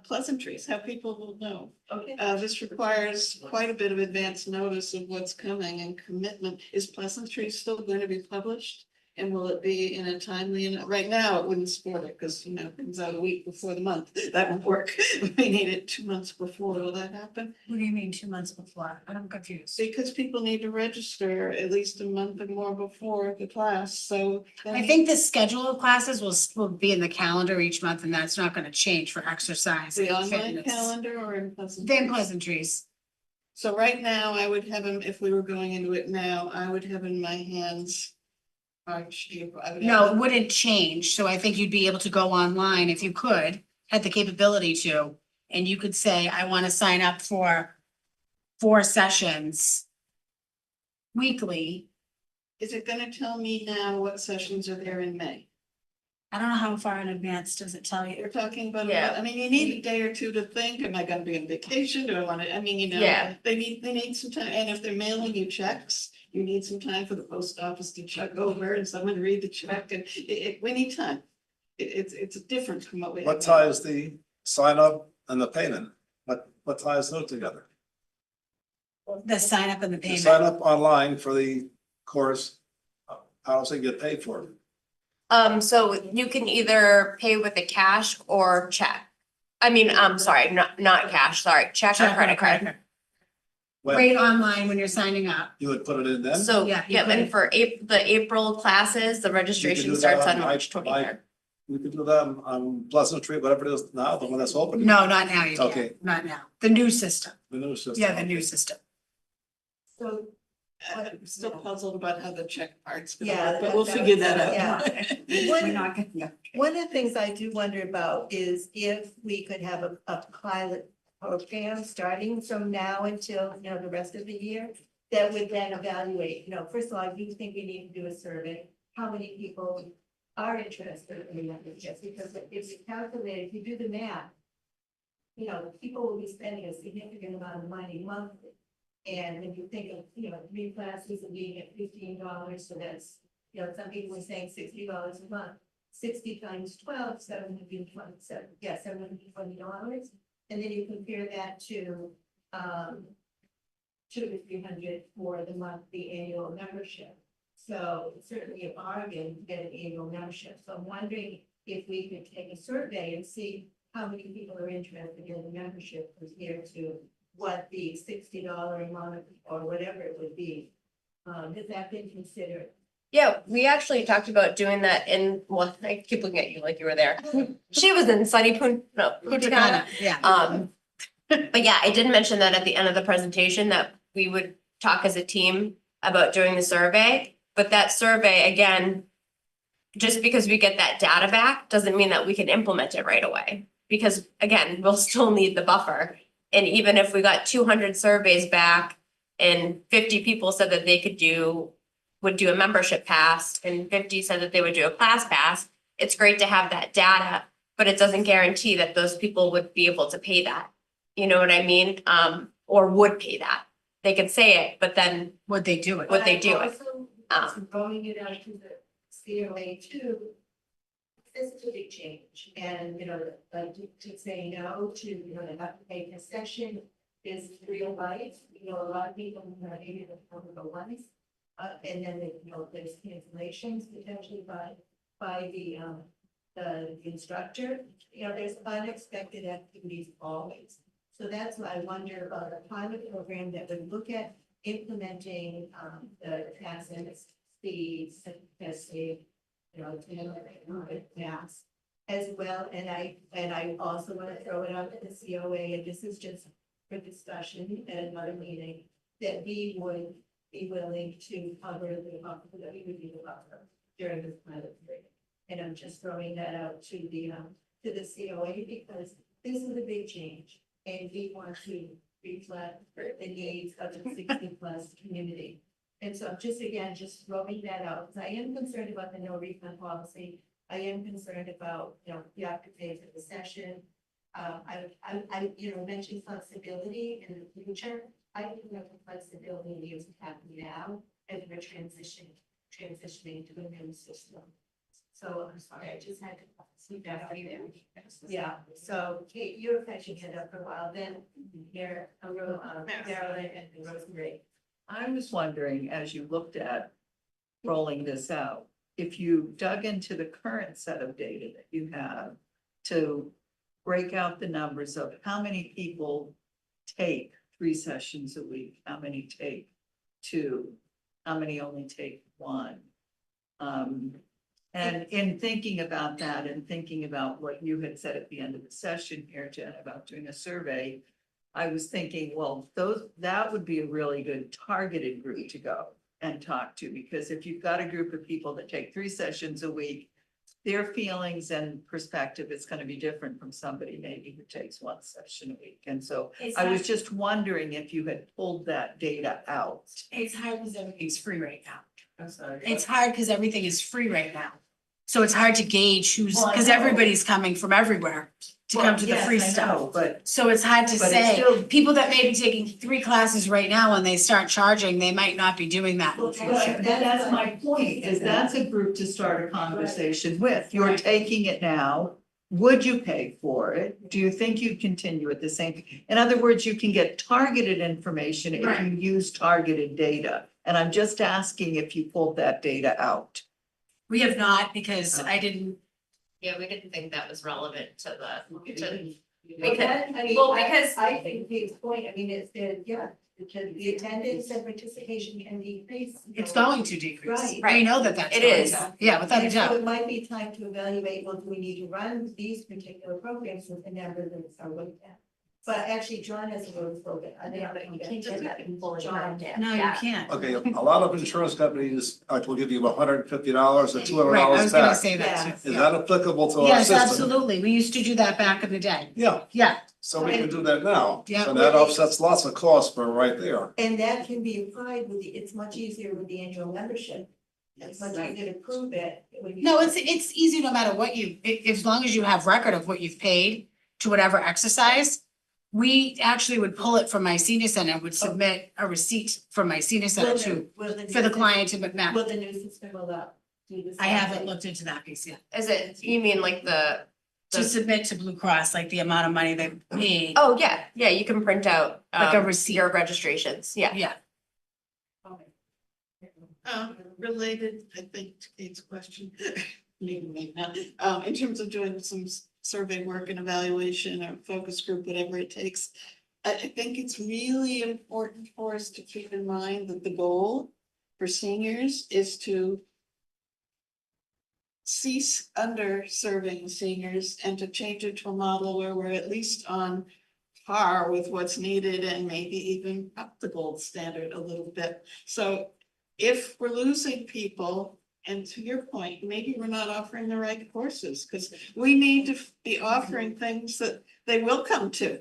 Pleasantries, how people will know. Okay. This requires quite a bit of advance notice of what's coming and commitment. Is Pleasantries still going to be published? And will it be in a timely, right now, it wouldn't support it because, it comes out a week before the month. That won't work. We need it 2 months before. Will that happen? What do you mean 2 months before? I'm confused. Because people need to register at least a month or more before the class, so. I think the schedule of classes will be in the calendar each month, and that's not gonna change for exercise. The and online fitness. calendar or in Pleasantries? Then pleasantries. So right now, I would have them, if we were going into it now, I would have in my hands. March, April. I would have No, it them- wouldn't change, so I think you'd be able to go online if you could, had the capability to. And you could say, I wanna sign up for 4 sessions weekly. Is it gonna tell me now what sessions are there in May? I don't know how far in advance does it tell you? You're talking about, Yeah. I mean, you need a day or two to think, am I gonna be on vacation? Do I wanna, Yeah. they need some time, and if they're mailing you checks, you need some time for the post office to check over and someone to read the check, and we need time. It's different from what we have. What now. ties the sign up and the payment? What ties those together? The sign up and the You sign payment. up online for the course, how does it get paid for? so you can either pay with a cash or check. I mean, I'm sorry, not cash, sorry, check or credit card. When Right online when you're signing up. you would put it in then? So, Yeah, you yeah, and could. for the April classes, the registration do that starts on on my- March my- 23rd. We could do that on Pleasant Street, whatever it is now, the one that's open. No, not now, you Okay. can't, not now. The new system. The new system. Yeah, the new okay. system. So I'm still puzzled about how the check part's gonna Yeah, work, but we'll figure that out. yeah. We're not gonna. One of the things I do wonder about is if we could have a pilot program starting from now until, the rest of the year, that would then evaluate, first of all, I do think we need to do a survey, how many people are interested in memberships, because if you calculate, if you do the math, people will be spending a significant amount of money monthly. And when you think of, 3 classes a week at $15, so that's, some people were saying $60 a month. 60 times 12, $727, yeah, $720. And then you compare that to, 200 to 300 for the monthly annual membership. So it's certainly a bargain to get an annual membership. So I'm wondering if we could take a survey and see how many people are interested in the membership compared to what the $60 a month or whatever it would be. Has that been considered? Yeah, we actually talked about doing that well, I keep looking at you like you were there. She was in Punta Cana. Yeah. But yeah, I did mention that at the end of the presentation that we would talk as a team about doing the survey. But that survey, again, just because we get that data back doesn't mean that we can implement it right away. Because again, we'll still need the buffer. And even if we got 200 surveys back and 50 people said that they would do a membership pass and 50 said that they would do a class pass, it's great to have that data, but it doesn't guarantee that those people would be able to pay that. You know what I mean? Or would pay that. They could say it, but then Would they do it? Would they do it? Also, going it out to the COA too, this is a big change. And, like to say no to, they have to pay concession is real life. A lot of people are not able to cover the ones. And then, there's cancellations potentially by the instructor. There's unexpected activities always. So that's why I wonder about a pilot program that would look at implementing the taxes, fees, testing, mass as well. And I also want to throw it out to the COA, and this is just for discussion at another meeting, that we would be willing to cover the buffer, that we would do the buffer during this pilot period. And I'm just throwing that out to the COA because this is a big change. And we want to reflect the needs of the 60+ community. And so I'm just throwing that out, because I am concerned about the no refund policy. I am concerned about, you have to pay for the session. I mentioned flexibility in the future. I think the flexibility needs to happen now as we're transitioning to a new system. So I'm sorry, I just had to speak that out there. Yeah, so Kate, you're catching it up for a while, then here, Marilyn and Rosemary. I was wondering, as you looked at rolling this out, if you dug into the current set of data that you have to break out the numbers of how many people take 3 sessions a week, how many take 2, how many only take 1. And in thinking about that and thinking about what you had said at the end of the session here, Jen, about doing a survey, I was thinking, well, that would be a really good targeted group to go and talk to, because if you've got a group of people that take 3 sessions a week, their feelings and perspective is going to be different from somebody maybe who takes 1 session a week. And so I was just wondering if you had pulled that data out. It's hard because everything's free right now. I'm sorry. It's hard because everything is free right now. So it's hard to gauge Well, I because know. everybody's coming from everywhere to come to the free Yes, I know, stuff. but So it's hard to But it's say, still- people that may be taking 3 classes right now, when they start charging, they might not be doing that in the future. That's my point, is that's a group to start a conversation with. You're taking it now. Would you pay for it? Do you think you'd continue at the same? In other words, you can get targeted information if you use targeted data. And I'm just asking if you pulled that data out. We have not, because I didn't, yeah, we didn't think that was relevant to the. Well, that, I mean, Well, I- because- I think Kate's point, it's because the attendance and participation can decrease. it's going to decrease. Right. We know that that's It going is. to. Yeah, without a And so doubt. it might be time to evaluate, well, do we need to run these particular programs with the numbers that are looked at? But actually, John has a road slogan. I think You can't just have people in John. there. No, you Yeah. can't. Okay, a lot of insurance companies will give you $150 or $200 Right, I was gonna back. say that Yeah. too. Is Yeah. that applicable to our Yes, system? absolutely. We used to do that back in the day. Yeah, Yeah, so we can do that now. Yeah. So that offsets lots of costs for right there. And that can be applied with the, it's much easier with the annual membership. It's much easier to prove it when you. no, it's easy no matter what you, as long as you have record of what you've paid to whatever exercise. We actually would pull it from my senior center, would submit a receipt from my senior center to, for the client to map. Will the new system allow? Do the I same haven't thing? looked into that piece yet. Is it, you mean like the? To submit to Blue Cross, like the amount of money they paid. Oh, yeah, yeah, you can print out Like a receipt. your registrations, yeah. Yeah, Related, I think, to Kate's question, maybe not, in terms of doing some survey work and evaluation or focus group, whatever it takes. I think it's really important for us to keep in mind that the goal for seniors is to cease underserving seniors and to change it to a model where we're at least on par with what's needed and maybe even up the gold standard a little bit. So if we're losing people, and to your point, maybe we're not offering the right courses, because we need to be offering things that they will come to.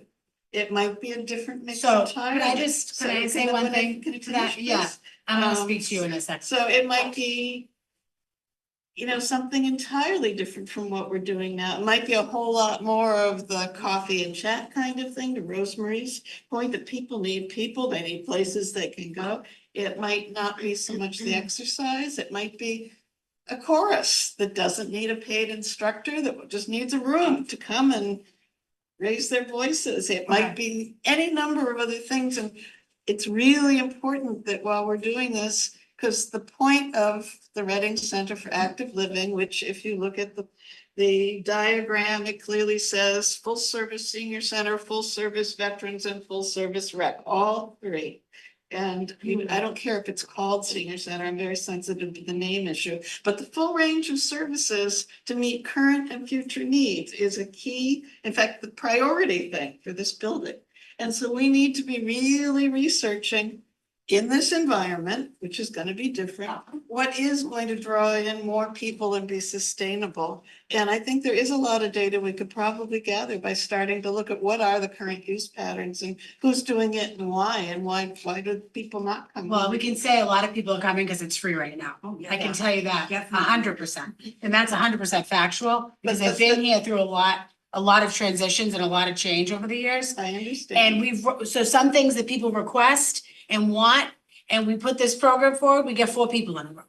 It might be a different mix so entirely. can I say one thing Can I to that? finish Yeah, this? I'm gonna speak to you in a second. So it might be, something entirely different from what we're doing now. It might be a whole lot more of the coffee and chat kind of thing, to Rosemary's point, that people need people, they need places they can go. It might not be so much the exercise, it might be a chorus that doesn't need a paid instructor, that just needs a room to come and raise their voices. It might be any number of other things, and it's really important that while we're doing this, because the point of the Reading Center for Active Living, which if you look at the diagram, it clearly says full service senior center, full service veterans, and full service rec, all three. And I don't care if it's called senior center, I'm very sensitive to the name issue, but the full range of services to meet current and future needs is a key, in fact, the priority thing for this building. And so we need to be really researching in this environment, which is going to be different, what is going to draw in more people and be sustainable. And I think there is a lot of data we could probably gather by starting to look at what are the current use patterns and who's doing it and why do people not come? Well, we can say a lot of people are coming because it's free right now. I can tell you that, Definitely. 100%. And that's 100% factual, because But I've been here through a lot of transitions and a lot of change over the years. I understand. And so some things that people request and want, and we put this program forward, we get 4 people in a room.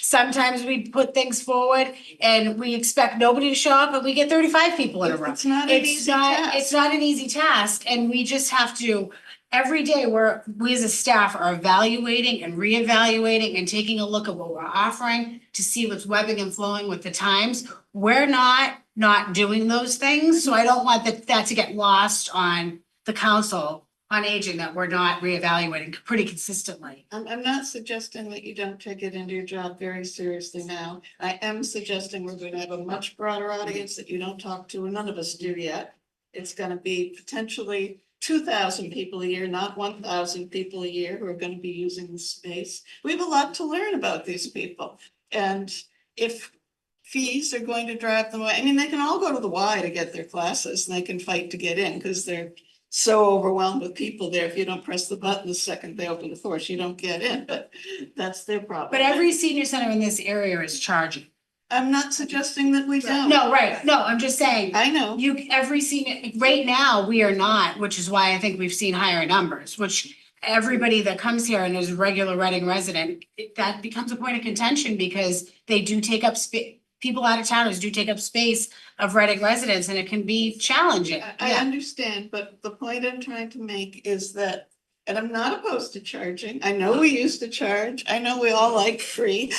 Sometimes we put things forward and we expect nobody to show up, but we get 35 people in a room. It's not an easy task. It's not an easy task, and we just have to, every day, we as a staff are evaluating and reevaluating and taking a look at what we're offering to see what's webbing and flowing with the times. We're not doing those things, so I don't want that to get lost on the council on aging, that we're not reevaluating pretty consistently. I'm not suggesting that you don't take it into your job very seriously now. I am suggesting we're going to have a much broader audience that you don't talk to, and none of us do yet. It's going to be potentially 2,000 people a year, not 1,000 people a year who are going to be using the space. We have a lot to learn about these people. And if fees are going to drive them away, I mean, they can all go to the Y to get their classes, and they can fight to get in because they're so overwhelmed with people there. If you don't press the button the second they open the doors, you don't get in, but that's their problem. But every senior center in this area is charging. I'm not suggesting that we don't. No, right, no, I'm just saying, I know. every senior, right now, we are not, which is why I think we've seen higher numbers, which everybody that comes here and is a regular Reading resident, that becomes a point of contention because they do take up people out of towners do take up space of Reading residents, and it can be challenging. I Yeah. understand, but the point I'm trying to make is that, and I'm not opposed to charging. I know we used to charge. I know we all like free.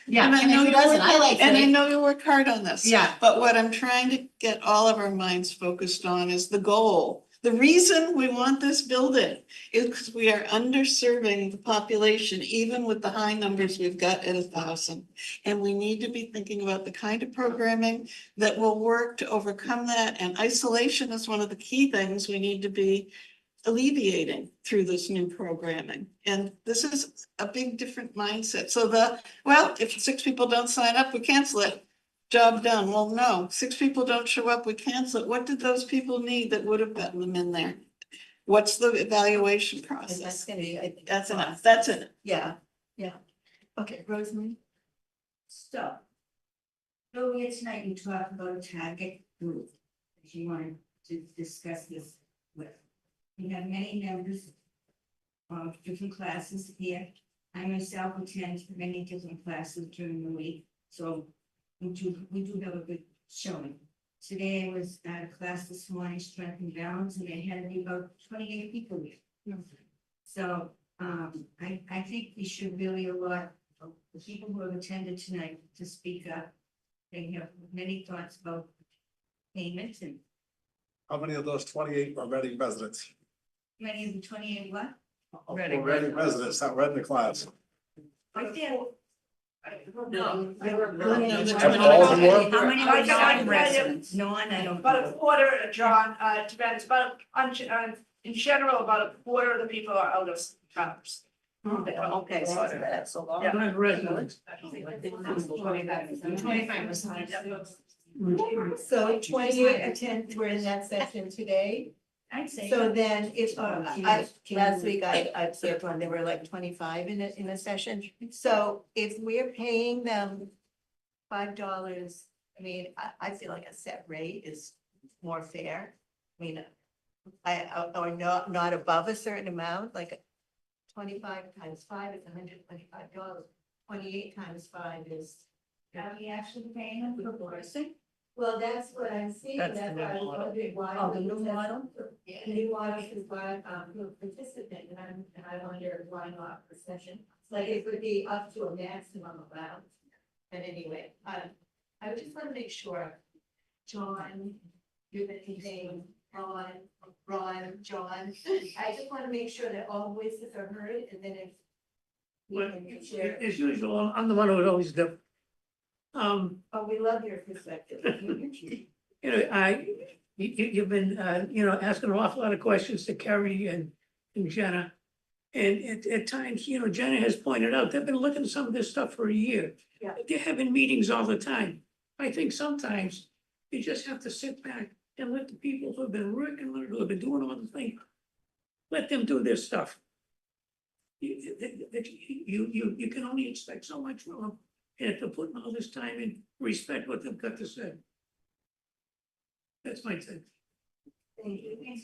Yeah, And I and know who you doesn't? work- I like And I free. know you work hard on this. Yeah. But what I'm trying to get all of our minds focused on is the goal. The reason we want this building is because we are underserving the population, even with the high numbers we've got at 1,000. And we need to be thinking about the kind of programming that will work to overcome that. And isolation is one of the key things we need to be alleviating through this new programming. And this is a big different mindset. So well, if 6 people don't sign up, we cancel it. Job done. Well, no, 6 people don't show up, we cancel it. What did those people need that would have gotten them in there? What's the evaluation And that's process? gonna be, I think. That's enough. That's it. Yeah, yeah. Okay, Rosemary? So. Earlier tonight, you talked about a target group that you wanted to discuss this with. We have many members of different classes here. I myself attend many different classes during the week, so we do have a good showing. Today I was at a class this morning, strength and balance, and they had about 28 people here. So, I think we should really allow the people who have attended tonight to speak up. They have many thoughts about payment and How many of those 28 are Reading residents? many of the 28 what? Reading residents, not read in the class. Right there. No. All the more? How many I are can- non-residents? I don't. About a quarter, John, depends, in general, about a quarter of the people are out of towns. Okay, so that's a lot. Yeah. Non-residents. 25%. So 28 attend, were in that session today. I'd say. So then if, last week I observed one, there were like 25 in a session. So if we're paying them $5, I mean, I feel like a set rate is more fair. I mean, or not above a certain amount, like 25 times 5 is $125. 28 times 5 is. Are we actually paying them per person? Well, that's what I'm seeing. That's That's the why I new was model. wondering why. Oh, the we new said- model? The new model is why, participant, and I wonder why not per session. Like it would be up to a maximum amount. And anyway, I would just want to make sure, John, you're the name, Ron, John. I just want to make sure that all voices are heard, and then if we Well, can share. as usual, I'm the one who would always do. Oh, we love your perspective. You know, you've been, asking an awful lot of questions to Kerry and Jenna. And at times, Jenna has pointed out, they've been looking at some of this stuff for a year. Yeah. They're having meetings all the time. I think sometimes you just have to sit back and let the people who have been working, who have been doing all the things, let them do their stuff. You can only expect so much from them, and if they're putting all this time in, respect what they've got to say. That's my take. Thank you.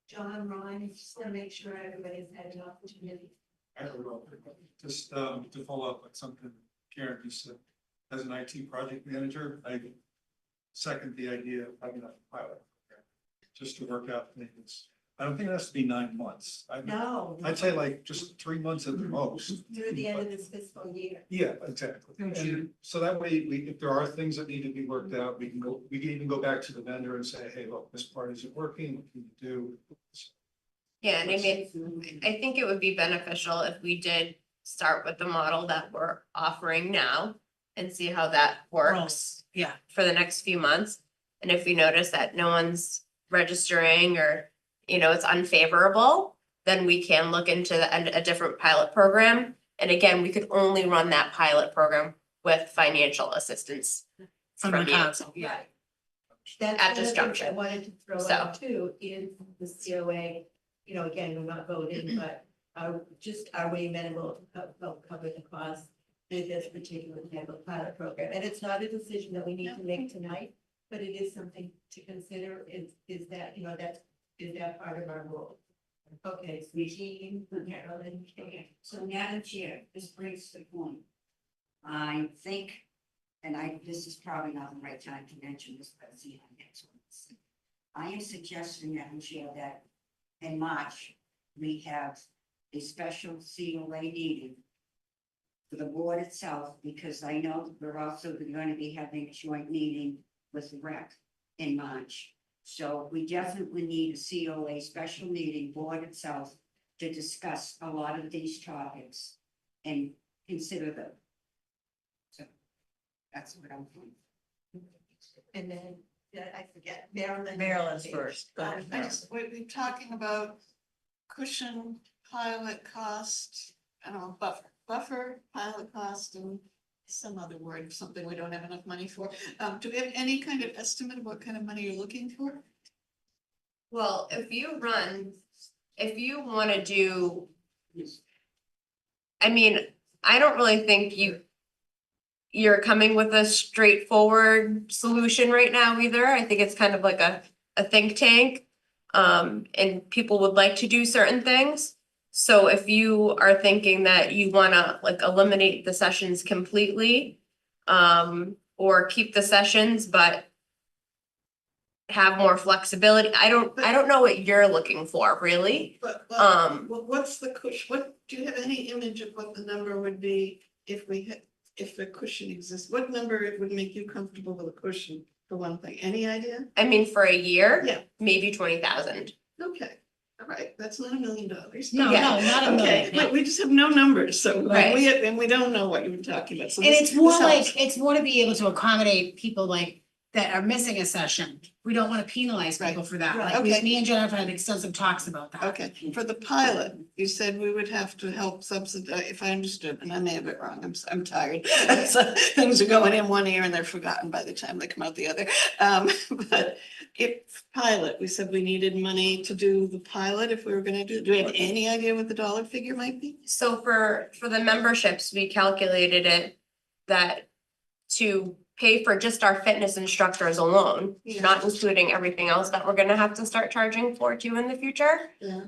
John, Ron, just want to make sure everybody's had an opportunity. I don't know, just to follow up on something Karen just said, as an IT project manager, I second the idea of having a pilot program, just to work out things. I don't think it has to be 9 months. No. I'd say like just 3 months at the most. Through the end of this fiscal year. Yeah, exactly. And so that way, if there are things that need to be worked out, we can even go back to the vendor and say, hey, look, this part isn't working, what can you do? Yeah, and I mean, I think it would be beneficial if we did start with the model that we're offering now and see how that works Yeah. for the next few months. And if we notice that no one's registering or, it's unfavorable, then we can look into a different pilot program. And again, we could only run that pilot program with financial assistance From from the you. council. Yeah. At That's this one of the things I juncture. wanted to throw So. out too, is the COA, again, we're not voting, but are we amenable to help cover the cost of this particular type of pilot program? And it's not a decision that we need to make tonight, but it is something to consider, is that, is that part of our role? Okay, so Jean, Carolyn, okay. So Madam Chair, this brings the point. I think, and this is probably not the right time to mention this, but see how next one. I am suggesting, Madam Chair, that in March, we have a special COA meeting for the board itself, because I know we're also going to be having a joint meeting with the rec in March. So we definitely need a COA special meeting, board itself, to discuss a lot of these topics and consider them. So that's what I'm doing. And then, yeah, I forget, Maryland. Maryland's first. Go ahead, I just, we've been talking about cushion, pilot cost, I don't know, buffer, pilot cost, and some other word, something we don't have enough money for. Do we have any kind of estimate of what kind of money you're looking for? Well, if you wanna do. I mean, I don't really think you're coming with a straightforward solution right now either. I think it's kind of like a think tank. And people would like to do certain things. So if you are thinking that you wanna like eliminate the sessions completely, or keep the sessions, but have more flexibility, I don't know what you're looking for, really. But, what's the cushion, do you have any image of what the number would be if if the cushion exists? What number it would make you comfortable with a cushion, for one thing? Any idea? I mean, for a year, Yeah. maybe 20,000. Okay, all right, that's not $1 million. No, Yeah. no, not a Okay, million. but we just have no numbers, so Right. we don't know what you were talking about, so And this it's more helps. like, it's more to be able to accommodate people like that are missing a session. We don't wanna penalize people for that. Right, Like, okay. me and Jennifer had extensive talks about that. Okay, for the pilot, you said we would have to help subsidize, if I understood, and I may have it wrong, I'm tired. So things are going in one ear and they're forgotten by the time they come out the other. But if pilot, we said we needed money to do the pilot if we were gonna do we have any idea what the dollar figure might be? So for the memberships, we calculated it that to pay for just our fitness instructors alone, Yeah. not including everything else that we're gonna have to start charging for too in the future. Yeah.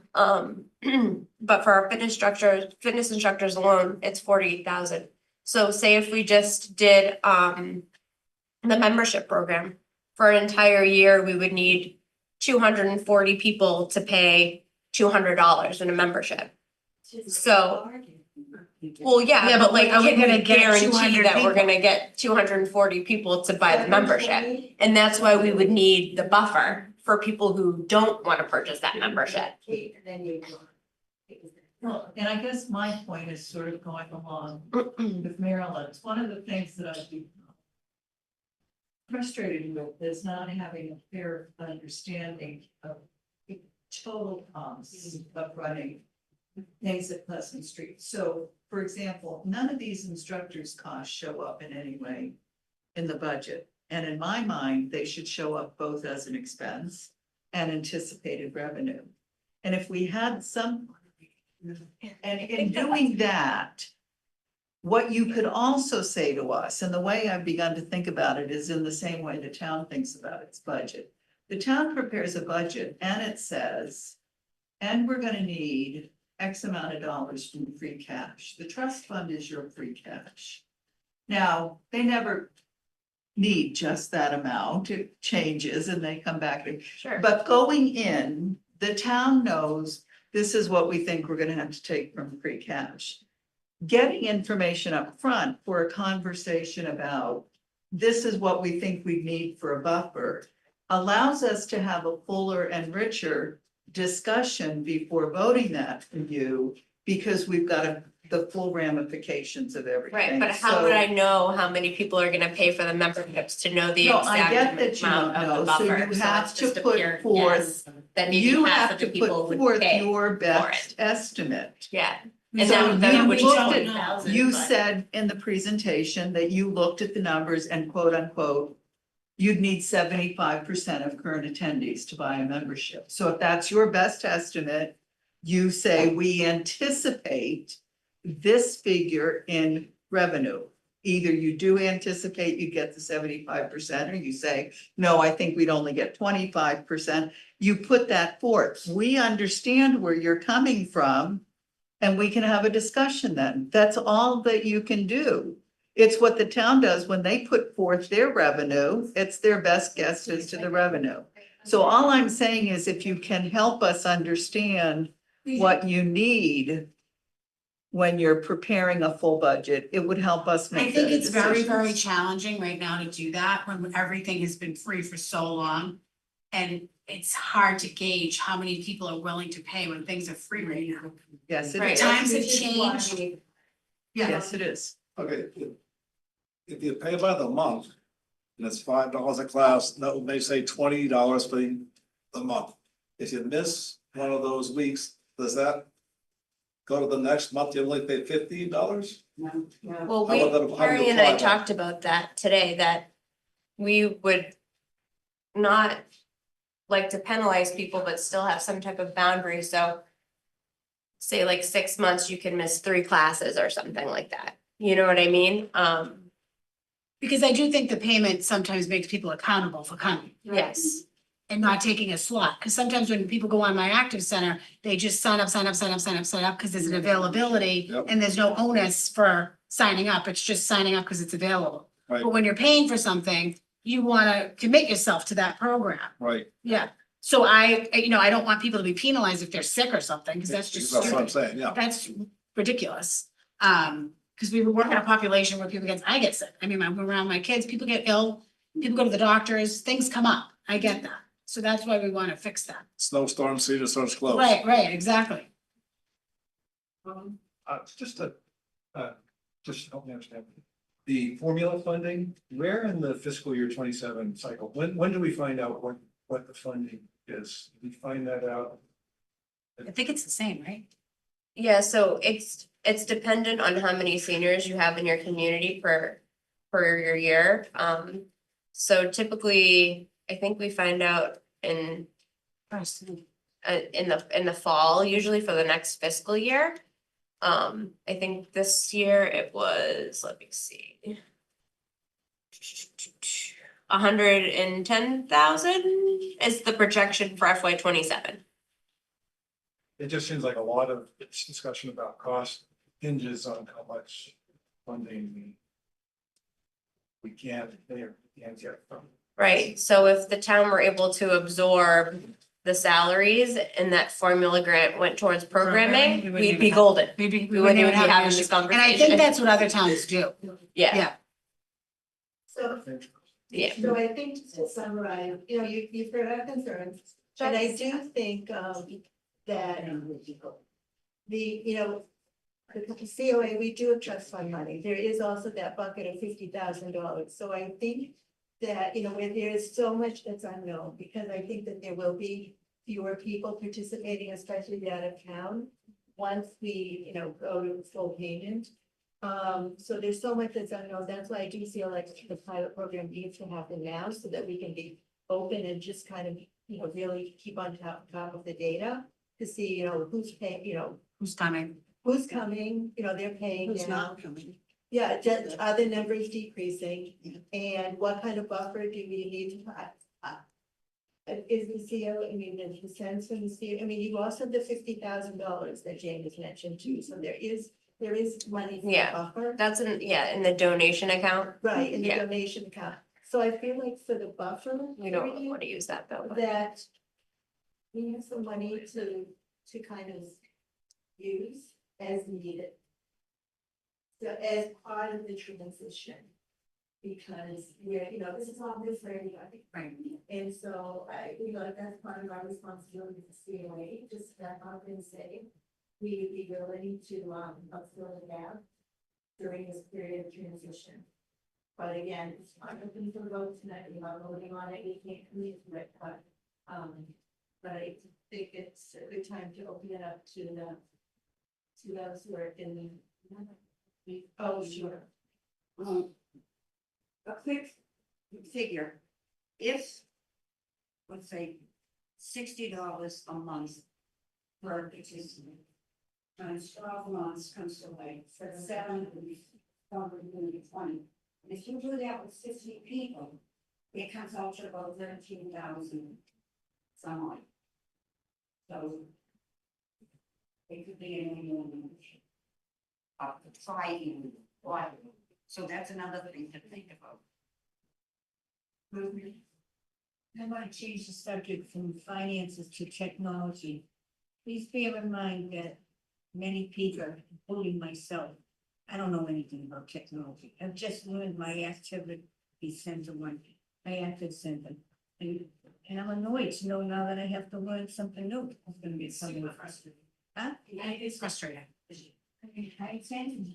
But for our fitness instructors alone, it's 48,000. So say if we just did the membership program for an entire year, we would need 240 people to pay $200 in a membership. So, well, Yeah, yeah, but but like, are we can gonna we get guarantee 200 that we're people? gonna get 240 people to buy the membership? And that's why we would need the buffer for people who don't wanna purchase that membership. Well, and I guess my point is sort of going along with Maryland. It's one of the things that I'd be frustrated with is not having a fair understanding of the total costs of running things at Pleasant Street. So, for example, none of these instructors' costs show up in any way in the budget. And in my mind, they should show up both as an expense and anticipated revenue. And if we had some, and in doing that, what you could also say to us, and the way I've begun to think about it is in the same way the town thinks about its budget. The town prepares a budget and it says, and we're gonna need X amount of dollars from free cash. The trust fund is your free cash. Now, they never need just that amount. It changes and they come back. Sure. But going in, the town knows this is what we think we're gonna have to take from free cash. Getting information up front for a conversation about this is what we think we need for a buffer allows us to have a fuller and richer discussion before voting that for you, because we've got the full ramifications of everything. Right, but how would I know how many people are gonna pay for the memberships to know the No, I exact get that you amount don't of the know, so buffer? you So have it's to just a put pure forth- guess that maybe You half have of to the people put would forth pay. your for best estimate. Yeah, and So that you would looked just at- be 1,000, You but- said in the presentation that you looked at the numbers and quote unquote, you'd need 75% of current attendees to buy a membership. So if that's your best estimate, you say we anticipate this figure in revenue. Either you do anticipate you get the 75%, or you say, no, I think we'd only get 25%. You put that forth. We understand where you're coming from. And we can have a discussion then. That's all that you can do. It's what the town does when they put forth their revenue. It's their best guess as to the revenue. So all I'm saying is if you can help us understand what you need when you're preparing a full budget, it would help us I make think better it's very, very decisions. challenging right now to do that when everything has been free for so long. And it's hard to gauge how many people are willing to pay when things are free right now. Yes, it Right. is. Times have Which is why changed. we- Yes, it is. Okay, if you pay by the month, and it's $5 a class, that may say $20 for the month. If you miss one of those weeks, does that go to the next month, you only pay $15? Well, How about that- how do you Harry and I apply that? talked about that today, that we would not like to penalize people, but still have some type of boundary, so say like 6 months, you can miss 3 classes or something like that. You know what I mean? Because I do think the payment sometimes makes people accountable for coming Yes, and not taking a slot. Because sometimes when people go on my active center, they just sign up, because there's an availability Yep. and there's no onus for signing up. It's just signing up because it's available. Right. But when you're paying for something, you want to commit yourself to that program. Right, Yeah. So I don't want people to be penalized if they're sick or something, because that's just that's what I'm stupid. saying, yeah. That's ridiculous. Because we work in a population where I get sick. I mean, I'm around my kids, people get ill, people go to the doctors, things come up. I get that. So that's why we want to fix that. Snowstorm, Cedar Star's closed. Right, exactly. Just to, just help me understand. The formula funding, where in the fiscal year 27 cycle, when do we find out what the funding is? Do we find that out? I think it's the same, right? yeah, so it's dependent on how many seniors you have in your community per your year. So typically, I think we find out in in the fall, usually for the next fiscal year. I think this year it was, let me see. 110,000 is the projection for FY 27. It just seems like a lot of this discussion about cost hinges on how much funding we can get from. Right, so if the town were able to absorb the salaries and that formula grant went towards Programming, we programming, wouldn't we'd even be have- golden. We wouldn't even be have an having issue. this And I think conversation. that's what other towns do. Yeah, So, yeah. so I think to summarize, you've heard our concerns, and I do think, that the COA, we do have trust fund money. There is also that bucket of $50,000. So I think that, where there is so much that's unknown, because I think that there will be fewer people participating, especially out of town, once we, go to full payment. So there's so much that's unknown. That's why I do feel like the pilot program needs to happen now so that we can be open and just kind of, really keep on top of the data to see, who's paying, Who's coming? who's coming, they're paying Who's now. not coming? Yeah, just are the numbers decreasing and what kind of buffer do we need to is the CO, there's the sense from the CO, you also have the $50,000 that Jane has mentioned too, so there is money for the Yeah. buffer. That's in the donation account. Right, in the Yeah. donation account. So I feel like for the buffer. We don't period, want to use that though. but- that we have some money to kind of use as needed. So as part of the transition. Because this is all new for everybody. Right. And so that's part of our responsibility to COA, just step up and say, we would be willing to fill the gap during this period of transition. But again, it's not open for vote tonight, we're not voting on it, we can't commit to it, but I think it's a good time to open it up to those who are in the. Oh, sure. A quick figure, if, let's say, $60 a month per participant, times 12 months comes to like for 720. If you do that with 50 people, it comes out to about 13,000 someone. So it could be anything up to 5 years. So that's another thing to think about. I want to change the subject from finances to technology. Please bear in mind that many people, including myself, I don't know anything about technology. I've just learned my activity center one, my active center. And I'm annoyed to know now that I have to learn something new. It's gonna be something frustrating. Huh? It's frustrating. I mean, I attend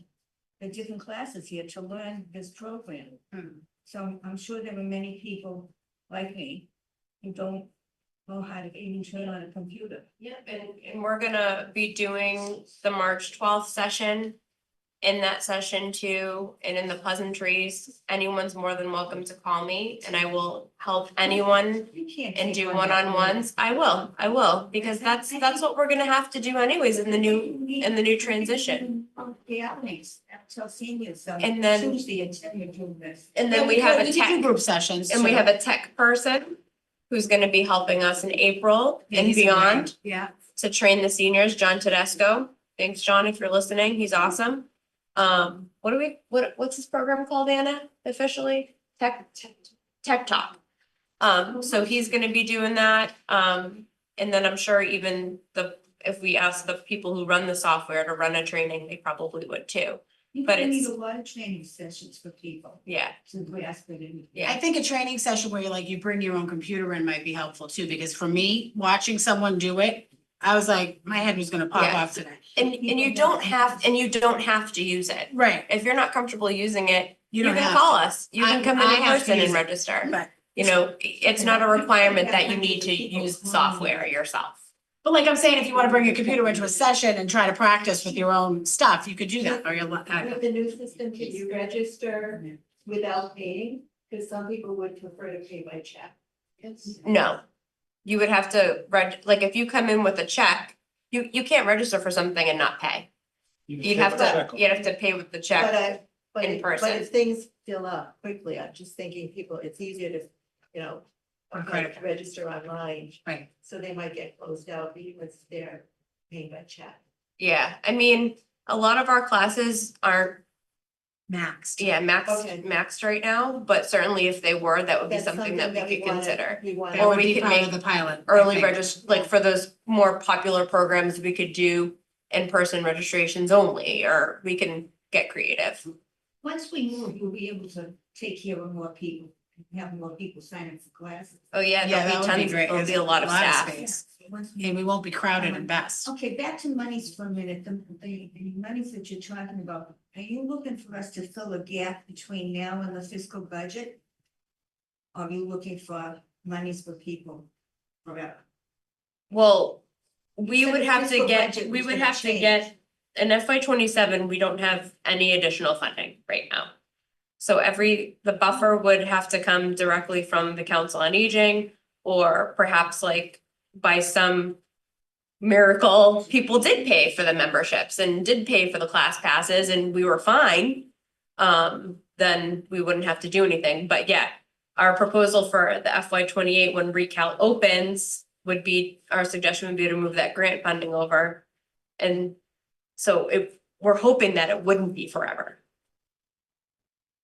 the different classes here to learn this program. So I'm sure there are many people like me who don't know how to even turn on a computer. Yep, and we're gonna be doing the March 12th session. In that session too, and in the pleasantries, anyone's more than welcome to call me and I will help anyone You can't and take do on that one-on-ones. I will, because that's what we're gonna have to do anyways in the new transition. Yeah, thanks. Tell seniors, so And then- Tuesday and tell you to do this. And then we have a could do tech, group sessions. and we too. have a tech person who's gonna be helping us in April Yeah, and he's beyond great. Yeah. to train the seniors, John Tedesco. Thanks, John, if you're listening, he's awesome. What's this program called, Anna, officially? Tech Talk. So he's gonna be doing that, and then I'm sure even if we ask the people who run the software to run a training, they probably would too. You're But gonna need it's- a lot of training sessions for people Yeah, to grasp it in. yeah. I think a training session where you bring your own computer in might be helpful too, because for me, watching someone do it, I was like, my head was gonna pop Yeah. off today. And you don't have to use it. Right. If you're not comfortable using it, you don't can have call to. us. You can come in I in have to person and use it. register. But, You know, it's not a requirement that you need to use the software yourself. but like I'm saying, if you wanna bring your computer into a session and try to practice with your own stuff, you could do that, or you'll. With the new system, can you register without paying? Because some people would prefer to pay by check. No. You would have to like if you come in with a check, you can't register for something and not pay. You'd have to pay with the But check. but person. if things fill up quickly, I'm just thinking people, it's easier to, you know, On credit card. register online. Right. So they might get closed out even if they're paying by check. Yeah, I mean, a lot of our classes aren't, Maxed. Okay. maxed right now, but certainly if they were, that would be That's something that we could consider. We want. That Or would we be could part of make the pilot. I Early think. like for those more popular programs, we could do in-person registrations only, or we can get creative. Once we move, we'll be able to take care of more people, have more people sign up for classes. Oh, yeah, Yeah, there'll that be would be tons, great. there'll be a lot of staff. space. Once we- And we won't be crowded and best. Okay, back to monies for a minute, the monies that you're talking about, are you looking for us to fill a gap between now and the fiscal budget? Or are you looking for monies for people forever? Well, we So would the have to fiscal get, budget we was would gonna have to change. get, in FY 27, we don't have any additional funding right now. So the buffer would have to come directly from the Council on Aging, or perhaps like by some miracle, people did pay for the memberships and did pay for the class passes and we were fine. Then we wouldn't have to do anything, but yeah, our proposal for the FY 28 when recal opens would be, our suggestion would be to move that grant funding over. And so we're hoping that it wouldn't be forever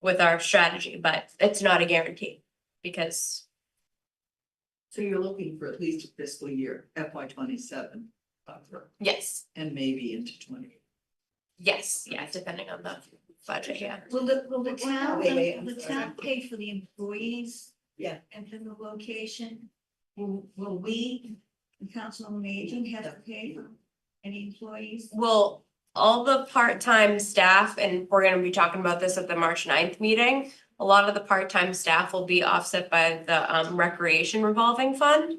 with our strategy, but it's not a guarantee because So you're looking for at least a fiscal year, FY 27, yes, and maybe into 28. yes, yeah, depending on the budget, yeah. Will the town, Wait, I'm will the sorry. town pay for the employees? Yeah. And then the location? Will we, the council on aging, have to pay for any employees? Well, all the part-time staff, and we're gonna be talking about this at the March 9th meeting. A lot of the part-time staff will be offset by the recreation revolving fund.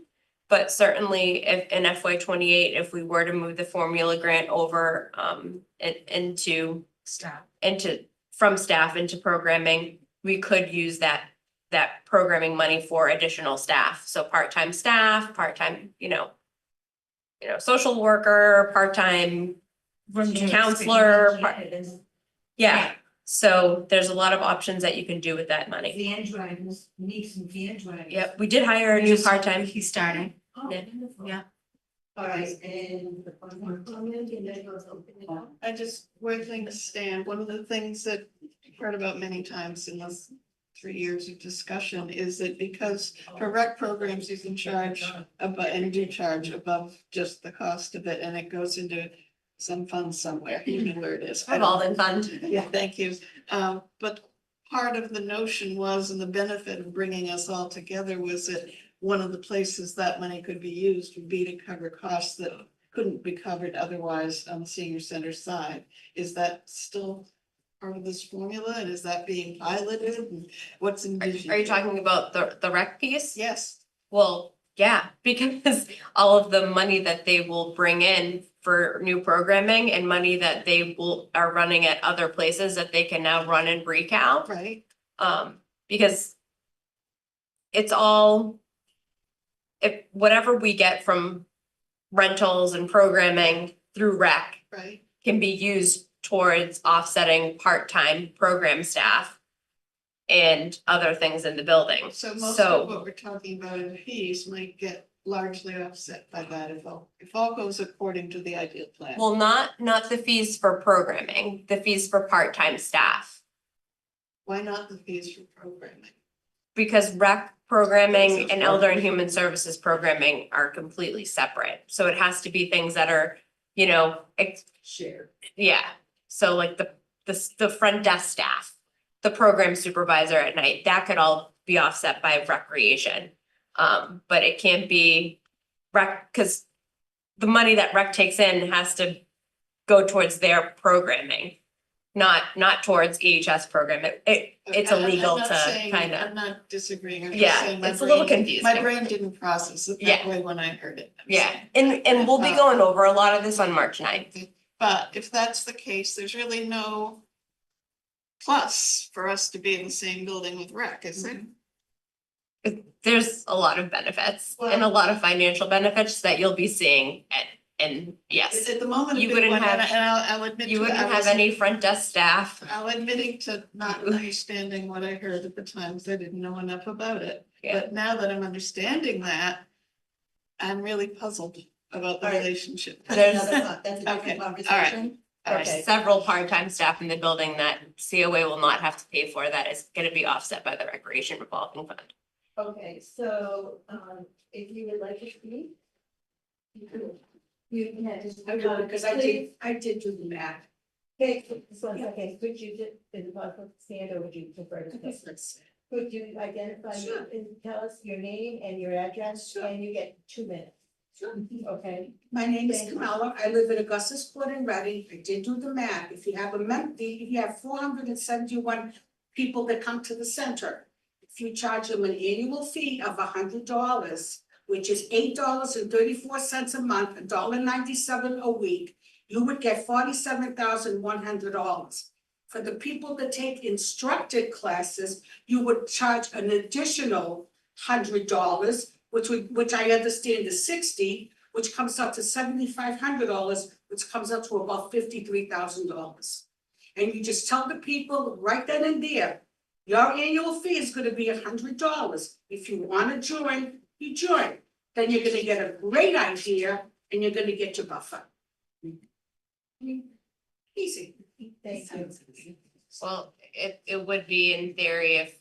But certainly if in FY 28, if we were to move the formula grant over into Stop. from staff into programming, we could use that programming money for additional staff. So part-time staff, part-time, social worker, part-time counselor, yeah. So there's a lot of options that you can do with that money. Van drivers, we need some van drivers. Yep, we did hire a new part-time. He's starting. Oh, Yeah. wonderful. Yeah. All right, and the one more comment, and then we'll open it up. I just, where things stand, one of the things that I've heard about many times in this 3 years of discussion is that because for rec programs, you can charge above and do charge above just the cost of it, and it goes into some fund somewhere, you know where it is. Revolving fund. Yeah, thank you. But part of the notion was, and the benefit of bringing us all together was that one of the places that money could be used would be to cover costs that couldn't be covered otherwise on the senior center side. Is that still part of this formula, and is that being piloted, and what's envisioned? Are you talking about the rec piece? Yes, Well, yeah, because all of the money that they will bring in for new programming and money that they are running at other places that they can now run in Breakout. right, Because it's all, if whatever we get from rentals and programming through rec right. can be used towards offsetting part-time program staff and other things in the building. So most of what we're talking about in fees might get largely offset by that if all goes according to the ideal plan. Well, not the fees for programming, the fees for part-time staff. Why not the fees for programming? Because rec programming and elder and human services programming are completely separate. So it has to be things that are, Shared. yeah. So like the front desk staff, the program supervisor at night, that could all be offset by recreation. But it can't be rec, because the money that rec takes in has to go towards their programming, not towards EHS program. It's I'm illegal not to saying- kind of, I'm not disagreeing. I'm just yeah, saying my it's a little brain- confusing. My brain didn't process it that Yeah. way when I heard it. I'm Yeah, saying. and we'll be going over a lot of this on March 9th. But if that's the case, there's really no plus for us to be in the same building with rec, is there? There's a lot of benefits and a lot of financial benefits that you'll be seeing and yes, At the moment, You a big wouldn't one, and have- I'll admit you to it, wouldn't I have was- any front desk staff. I'll admitting to not understanding what I heard at the time, because I didn't know enough about it. Yeah. But now that I'm understanding that, I'm really puzzled about the All right. relationship. There's- That's a Okay, different all right. conversation. There's Okay. several part-time staff in the building that COA will not have to pay for, that is gonna be offset by the recreation revolving fund. Okay, so, if you would like to speak. You can have just. because I did do the math. Okay, just one second, could you just, is it possible to stand or would you prefer to sit? Could you identify Sure. and tell us your name and your address, Sure. and you get 2 minutes, Sure. okay? My name is Thank you. Kamala. I live at Augustus Court in Reading. I did do the math. If you have if you have 471 people that come to the center, if you charge them an annual fee of $100, which is $8.34 a month, $1.97 a week, you would get $47,100. For the people that take instructed classes, you would charge an additional $100, which I understand is $60, which comes up to $7,500, which comes up to about $53,000. And you just tell the people right then and there, your annual fee is gonna be $100. If you wanna join, you join. Then you're gonna get a great idea and you're gonna get your buffer. Easy. Thank you. Well, it would be in theory if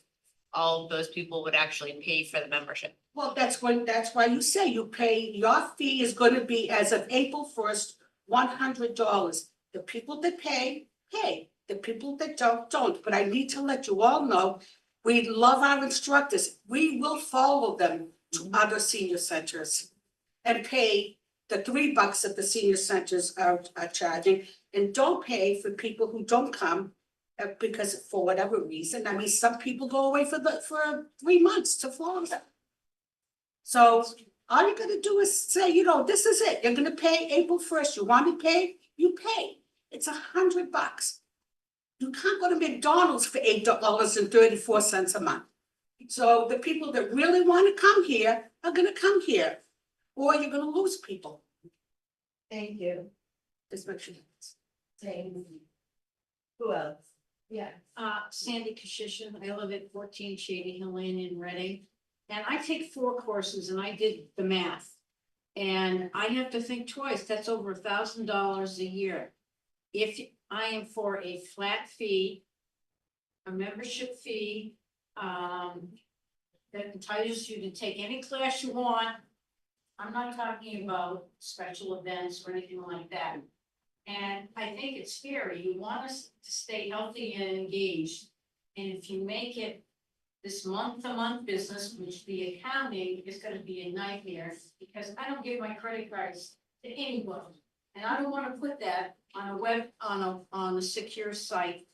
all of those people would actually pay for the membership. Well, that's why you say you pay, your fee is gonna be as of April 1st, $100. The people that pay, pay. The people that don't. But I need to let you all know, we love our instructors. We will follow them to other senior centers and pay the $3 that the senior centers are charging. And don't pay for people who don't come because for whatever reason. I mean, some people go away for 3 months to Florida. So all you're gonna do is say, this is it. You're gonna pay April 1st. You want to pay, you pay. It's $100. You can't go to McDonald's for $8.34 a month. So the people that really want to come here are gonna come here, or you're gonna lose people. Thank you. Just make sure. Thanks. Who else? Yeah. Sandy Kashishin, I live at 14 Shady Hill Lane in Reading. And I take 4 courses and I did the math. And I have to think twice, that's over $1,000 a year. If I am for a flat fee, a membership fee, that entitles you to take any class you want. I'm not talking about special events or anything like that. And I think it's fair, you want us to stay healthy and engaged. And if you make it this month-to-month business, which the accounting is gonna be a nightmare, because I don't give my credit cards to anyone. And I don't wanna put that on a web, on a secure site.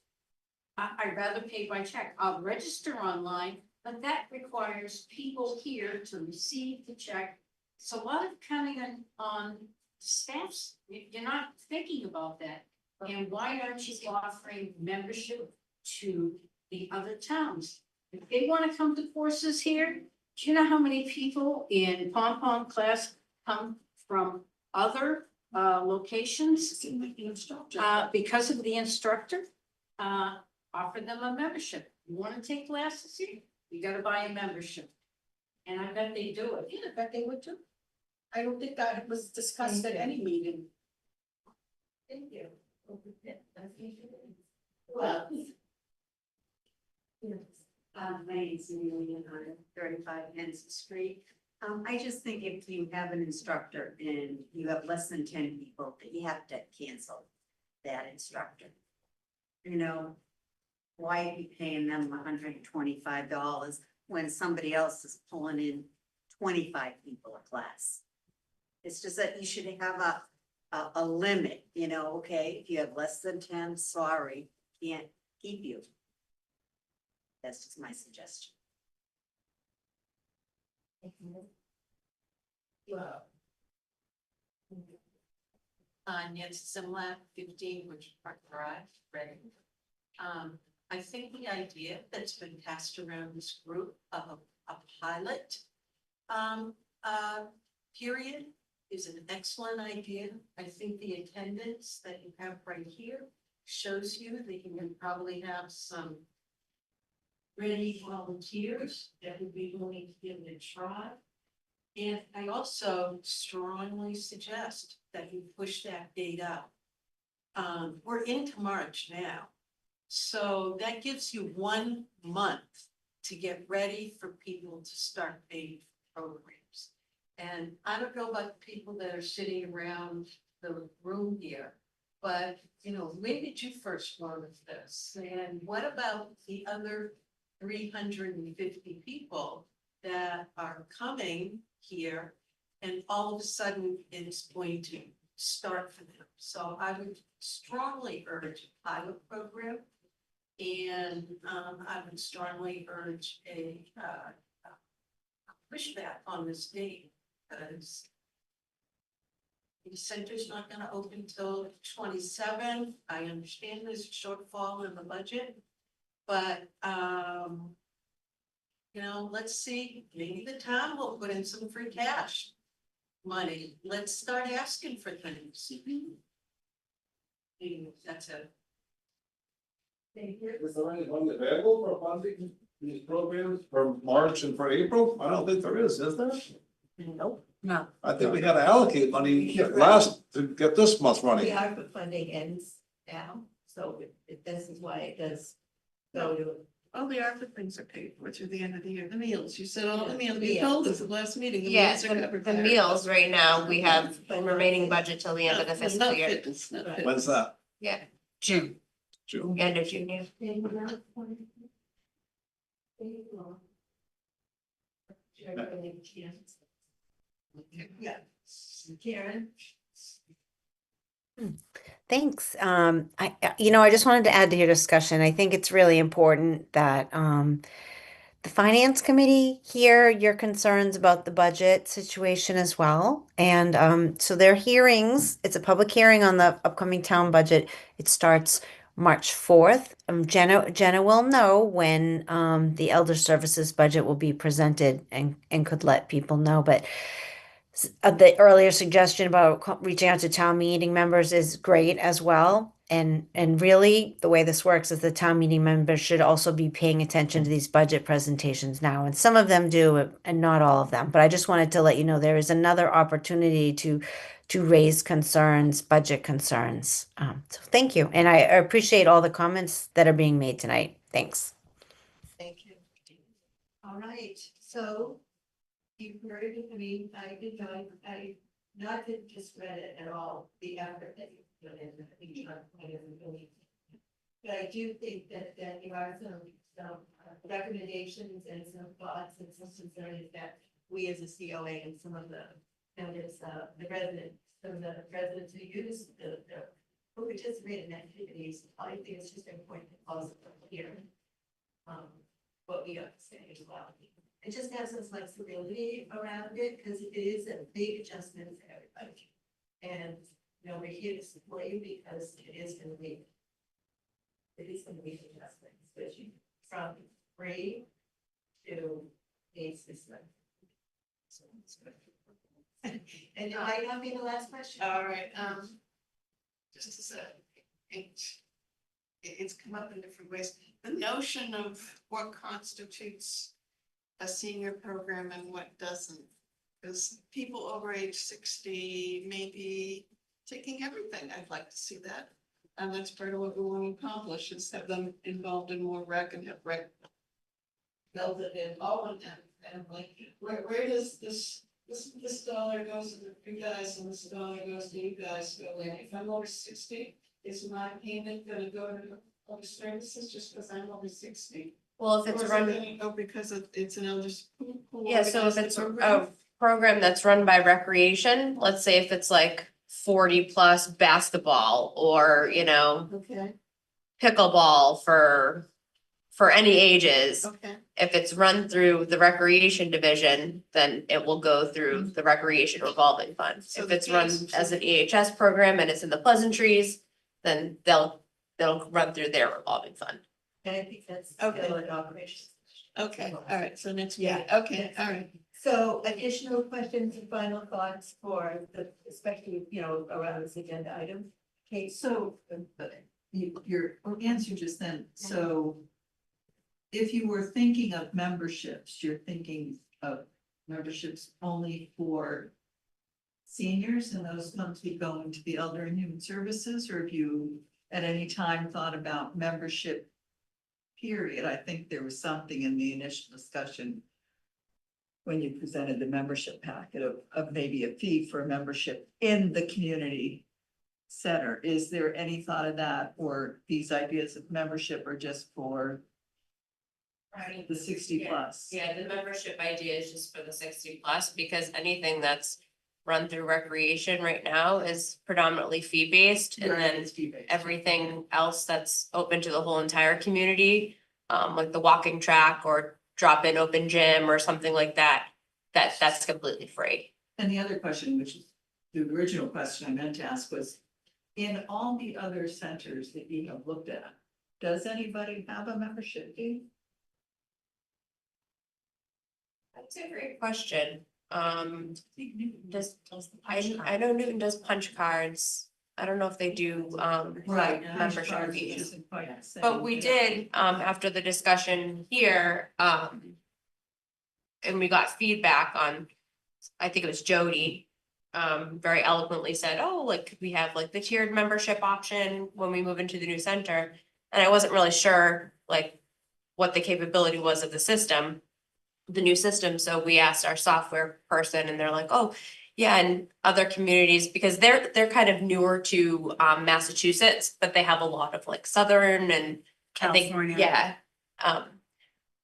I'd rather pay by check. I'll register online, but that requires people here to receive the check. It's a lot of counting on staffs. You're not thinking about that. And why aren't you offering membership to the other towns? If they wanna come to courses here, do you know how many people in pom-pom class come from other locations? Because of the instructor, offer them a membership. You wanna take classes here? You gotta buy a membership. And I bet they do it. Yeah, I bet they would too. I don't think that was discussed at any meeting. Thank you. Well. My name's Amelia Hunter, 35 Henson Street. I just think if you have an instructor and you have less than 10 people, that you have to cancel that instructor. You know, why are you paying them $125 when somebody else is pulling in 25 people a class? It's just that you should have a limit, you know, okay, if you have less than 10, sorry, can't keep you. That's just my suggestion. Nancy Simlak, 15 Richard Park Drive, Reading. I think the idea that's been passed around this group of a pilot period is an excellent idea. I think the attendance that you have right here shows you that you can probably have some ready volunteers that would be willing to give it a try. And I also strongly suggest that you push that date out. We're into March now. So that gives you 1 month to get ready for people to start paying for programs. And I don't know about the people that are sitting around the room here, but you know, when did you first learn of this? And what about the other 350 people that are coming here and all of a sudden it's going to start for them? So I would strongly urge a pilot program. And I would strongly urge a pushback on this date, because the center's not gonna open till 27. I understand there's a shortfall in the budget, but you know, let's see, maybe the town will put in some free cash money. Let's start asking for things. Anyway, that's it. Is there any money available for funding these programs for March and for April? I don't think there is there? Nope. No. I think we had to allocate money last to get this month's The running. ARPA funding ends now, so this is why it does go to. All the ARPA things are paid for through the end of the year. The meals, you said all the meals, Yeah. you told us at the last meeting. Yes, meals are covered the by ARPA. meals right now, we have remaining budget till the end of the No, fiscal not year. fitness, not fitness. When's that? Yeah, June. June? end of June, yeah. Yeah. Karen? Thanks. I just wanted to add to your discussion. I think it's really important that the finance committee hear your concerns about the budget situation as well. And so their hearings, it's a public hearing on the upcoming town budget. It starts March 4th. Jenna will know when the elder services budget will be presented and could let people know. But the earlier suggestion about reaching out to town meeting members is great as well. And really, the way this works is the town meeting members should also be paying attention to these budget presentations now. And some of them do, and not all of them. But I just wanted to let you know there is another opportunity to raise concerns, budget concerns. So thank you. And I appreciate all the comments that are being made tonight. Thanks. Thank you. All right, so you've heard it, I not to discredit at all the effort that you put in. I think you're not quite as really- But I do think that there are some some recommendations and some thoughts and some concerns that we as a COA and some of the members, the residents, some of the residents who use who participate in activities, I think it's just important to also hear what we have to say as well. And just have some flexibility around it, because it is a big adjustment for everybody. And, you know, we're here to support you because it is gonna be adjustment, especially from free to a system. So it's good. And it might not be the last question. All right, just as it's come up in different ways. The notion of what constitutes a senior program and what doesn't. Because people over age 60 may be taking everything. I'd like to see that. And that's part of what we want to accomplish, is have them involved in more rec and have rec melded in all of them. And like, where does this dollar goes to you guys and this dollar goes to you guys go in? If I'm over 60, is my payment gonna go to other services just because I'm over 60? Well, if Or it's is it run, gonna go because it's an elder pool? yeah, so if it's program? a program that's run by recreation, let's say if it's like 40 plus basketball or, you know, Okay, pickleball for any ages. okay. If it's run through the recreation division, then it will go through the recreation revolving fund. So If the it's run fees- as an EHS program and it's in the Pleasantries, then they'll run through their revolving fund. And I think that's Okay. still in operation. Okay, all right, so next Yeah. meeting, okay, all right. So additional questions and final thoughts for the, especially, you know, around this agenda item? Okay, So, your answer just then, so if you were thinking of memberships, you're thinking of memberships only for seniors, and those funds be going to the Elder and Human Services, or have you at any time thought about membership period? I think there was something in the initial discussion when you presented the membership packet of maybe a fee for a membership in the community center. Is there any thought of that, or these ideas of membership are just for the 60 plus? Yeah, the membership idea is just for the 60 plus, because anything that's run through recreation right now is predominantly fee based, and Right, then it's fee-based. everything else that's open to the whole entire community, like the walking track or drop-in open gym or something like that, that's completely free. And the other question, which is the original question I meant to ask, was in all the other centers that you have looked at, does anybody have a membership fee? That's a great question. I know Newton does punch cards. I don't know if they do, membership fees. But we did, after the discussion here, and we got feedback on, I think it was Jody, very eloquently said, oh, like, could we have like the tiered membership option when we move into the new center? And I wasn't really sure, like, what the capability was of the system, the new system, so we asked our software person and they're like, oh, yeah, and other communities, because they're kind of newer to Massachusetts, but they have a lot of like Southern and I think, California. yeah,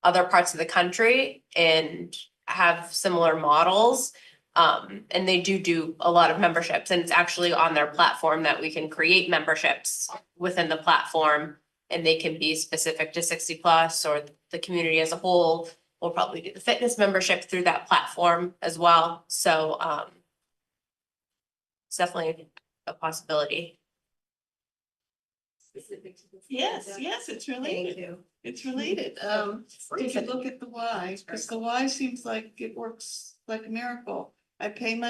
other parts of the country and have similar models. And they do a lot of memberships, and it's actually on their platform that we can create memberships within the platform, and they can be specific to 60 plus or the community as a whole. We'll probably do the fitness membership through that platform as well. So it's definitely a possibility. Specific to the. Yes, it's related. Thank you. It's related. If you look at the Y, because the Y seems like it works like a miracle. I pay my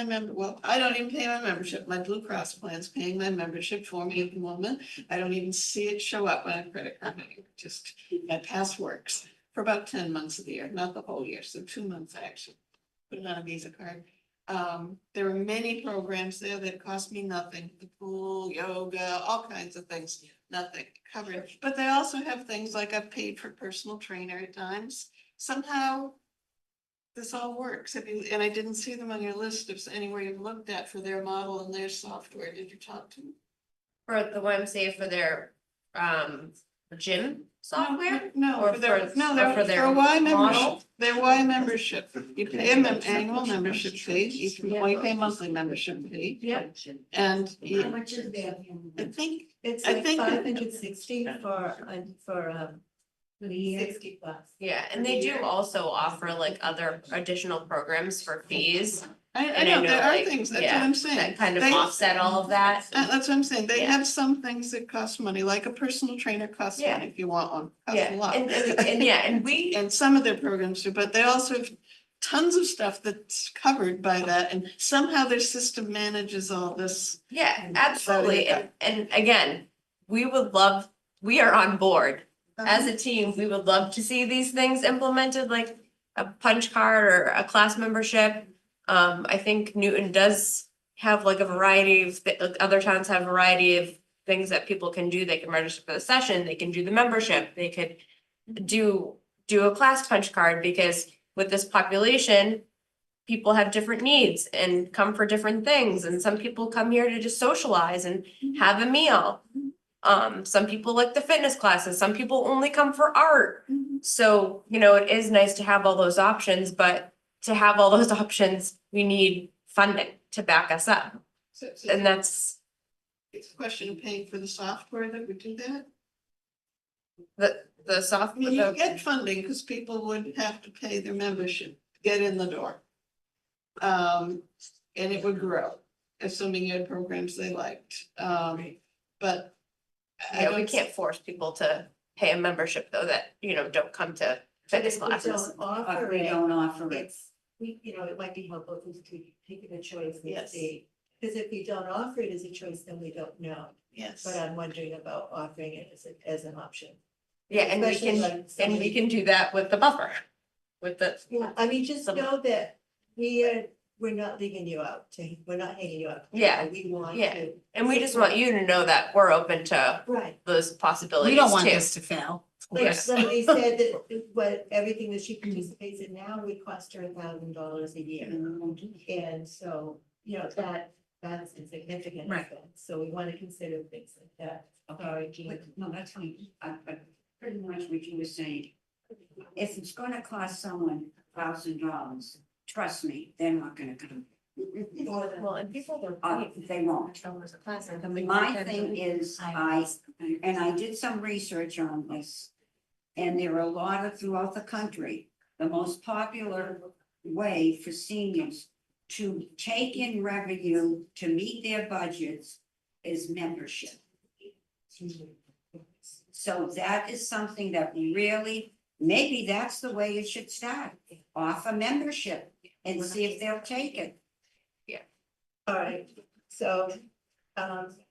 I don't even pay my membership. My Blue Cross plan's paying my membership for me at the moment. I don't even see it show up on a credit card. Just my pass works for about 10 months of the year, not the whole year, so 2 months actually. Put it on a Visa card. There are many programs there that cost me nothing. The pool, yoga, all kinds of things, nothing covered. But they also have things like I've paid for personal trainer at times. Somehow this all works. And I didn't see them on your list of anywhere you looked at for their model and their software. Did you talk to them? For the YMCA for their gym software? No, Or for their, for- no, or they're, for their for Y membership, model? their Y membership. You pay an annual membership fee, you pay a monthly membership fee. Yeah. And How you, much is that? I think, It's I like think- 560 for For the year? 60 plus. Yeah, and they do also offer like other additional programs for fees. I And know, there are like, things, that's what yeah, I'm saying. that kind of They- offset all of that. That's what I'm saying, they Yeah. have some things that cost money, like a personal trainer costs Yeah. money if you want one, costs Yeah, a lot. and yeah, and we, And some of their programs do, but they also have tons of stuff that's covered by that, and somehow their system manages all this. yeah, absolutely, and again, we would love, we are on board. As a team, we would love to see these things implemented, like a punch card or a class membership. I think Newton does have like a variety of, other towns have a variety of things that people can do. They can register for the session, they can do the membership, they could do a class punch card, because with this population, people have different needs and come for different things, and some people come here to just socialize and have a meal. Some people like the fitness classes, some people only come for art. So, you know, it is nice to have all those options, but to have all those options, we need funding to back us up. So And that's it's a question of paying for the software that would do that. the I software. mean, you get funding because people would have to pay their membership, to get in the door. And it would grow, assuming you had programs they liked, but. I Yeah, we don't- can't force people to pay a membership though that, you know, don't come to fitness If we classes. don't offer Or we it, don't offer it. it's, it might be helpful to take it a choice and Yes. see. Because if we don't offer it as a choice, then we don't know. Yes. But I'm wondering about offering it as an option. Yeah, and we Especially can, like and we somebody- can do that with the buffer, with the, Yeah, I mean, just Some- know that we're not leaving you out, we're not hanging you out. Yeah, We want yeah. to. and we just want you to know that we're open to Right, those possibilities We too. don't want this to fail. like Yes. somebody said that what, everything that she participates in now would cost her $1,000 a year. And so, that's insignificant. Right. So we want to consider things like that. Sorry, Jean. But, no, that's fine, but pretty much what you were saying. If it's gonna cost someone $1,000, trust me, they're not gonna come. Well, and people They won't. hours a class and coming. My thing is, I did some research on this. And there are a lot of throughout the country, the most popular way for seniors to take in revenue to meet their budgets is membership. So that is something that really, maybe that's the way it should start, offer membership and see if they'll take it. All right, so,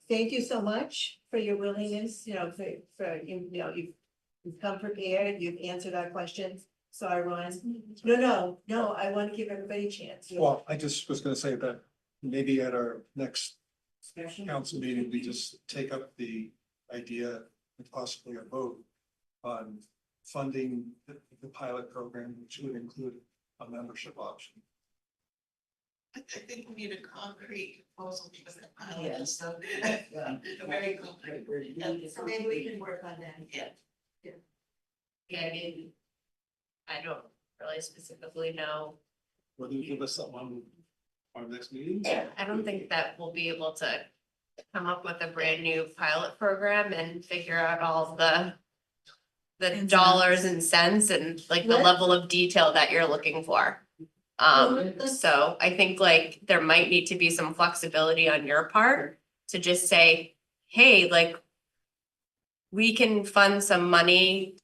thank you so much for your willingness, you've come prepared, you've answered our questions. Sorry, Ron. No, I want to give everybody a chance. Well, I just was gonna say that maybe at our next Especially. council meeting, we just take up the idea and possibly a vote on funding the pilot program, which would include a membership option. I think we need a concrete proposal for that pilot, Yes. so. A very concrete. So maybe we can work on that. Yeah. Yeah, I mean, I don't really specifically know. Whether you give us something on our next meeting? I don't think that we'll be able to come up with a brand new pilot program and figure out all the And dollars and cents and like the What? level of detail that you're looking for. So I think like there might need to be some flexibility on your part to just say, hey, like we can fund some money.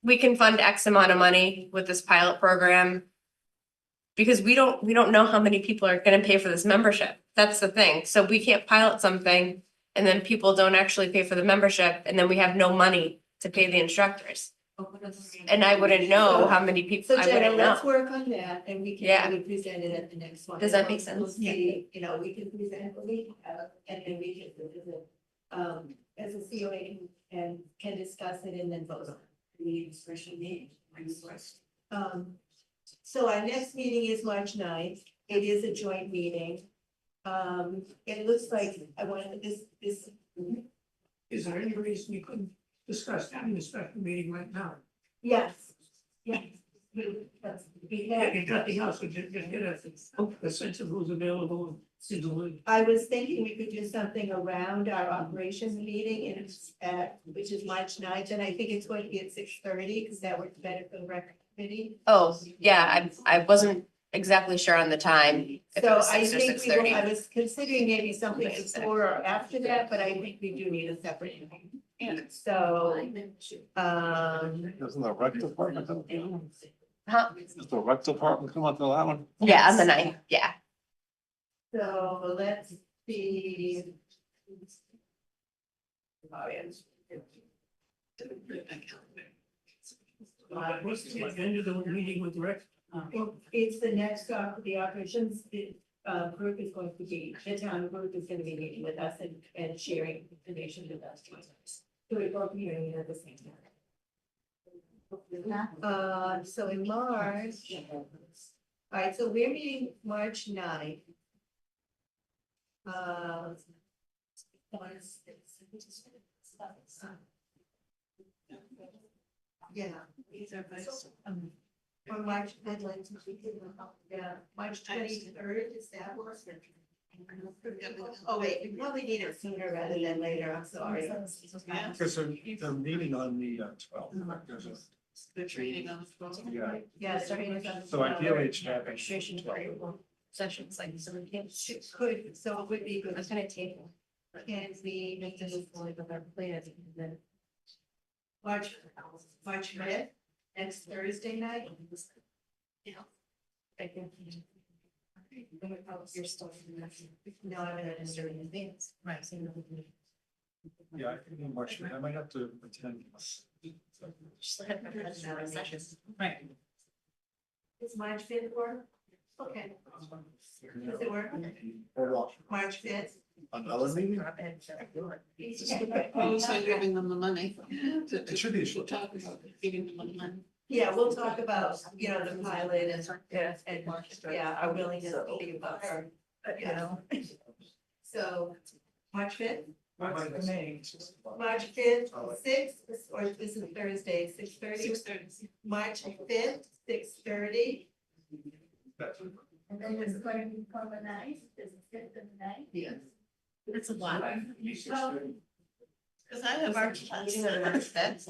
We can fund X amount of money with this pilot program. Because we don't know how many people are gonna pay for this membership. That's the thing. So we can't pilot something and then people don't actually pay for the membership and then we have no money to pay the instructors. And I wouldn't know how many people, So I Jenna, wouldn't know. let's work on that and we Yeah. can present it at the next one. Does that make We'll sense? see, we can present what we have and then we can visit. As a COA can discuss it and then vote on it. We need a special meeting. So our next meeting is March 9th. It is a joint meeting. It looks like I wanted this, Is there any reason you couldn't discuss having a special meeting right now? Yes, yes. If nothing else, we just get a sense of who's available. I was thinking we could do something around our operations meeting and it's which is March 9th, and I think it's going to be at 6:30, because that works better for the record committee. Oh, yeah, I wasn't exactly sure on the time, if it So was I 6 or think 6:30. I was considering maybe something before or after that, but I think we do need a separate. So, Doesn't the rec department come? Huh? Does the rec department come up to that one? Yeah, on the 9th, yeah. so let's see. What's the agenda of the meeting with Rick? Well, it's the next, the operations, group is going to be, the town group is gonna be meeting with us and sharing information with us. So we're both hearing it at the same time. So in March, all right, so we're meeting March 9th. Yeah. Or March, I'd like to keep it, yeah, March 23rd, is that work? Oh, wait, we probably need it sooner rather than later, I'm sorry. Because they're meeting on the 12th. The training on the phone. Yeah, Yeah, starting with. so ideally it's happening. Registration for sessions like so we can't. Could, so it would be I good. was gonna table. Can we make this fully with our plans and then March 5th, next Thursday night? Yeah. I think. You're still. No, I'm gonna register in advance. Right. Yeah, I think in March, I might have to attend. Just let it be another session. Right. Is March 5th work? Okay. Does it work? March 5th? Another meeting? Also giving them the money. It should be. We'll talk about giving them the money. Yeah, we'll talk about, you know, the pilot and, yeah, our willingness to be about her, you know. So, March 5th? March 5th, 6th, or this is Thursday, 6:30? 6:30. March 5th, 6:30. And then it's going to be from the night, is it fifth of the night? Yes. It's a lot. Cause I have March. Meeting on March 5th.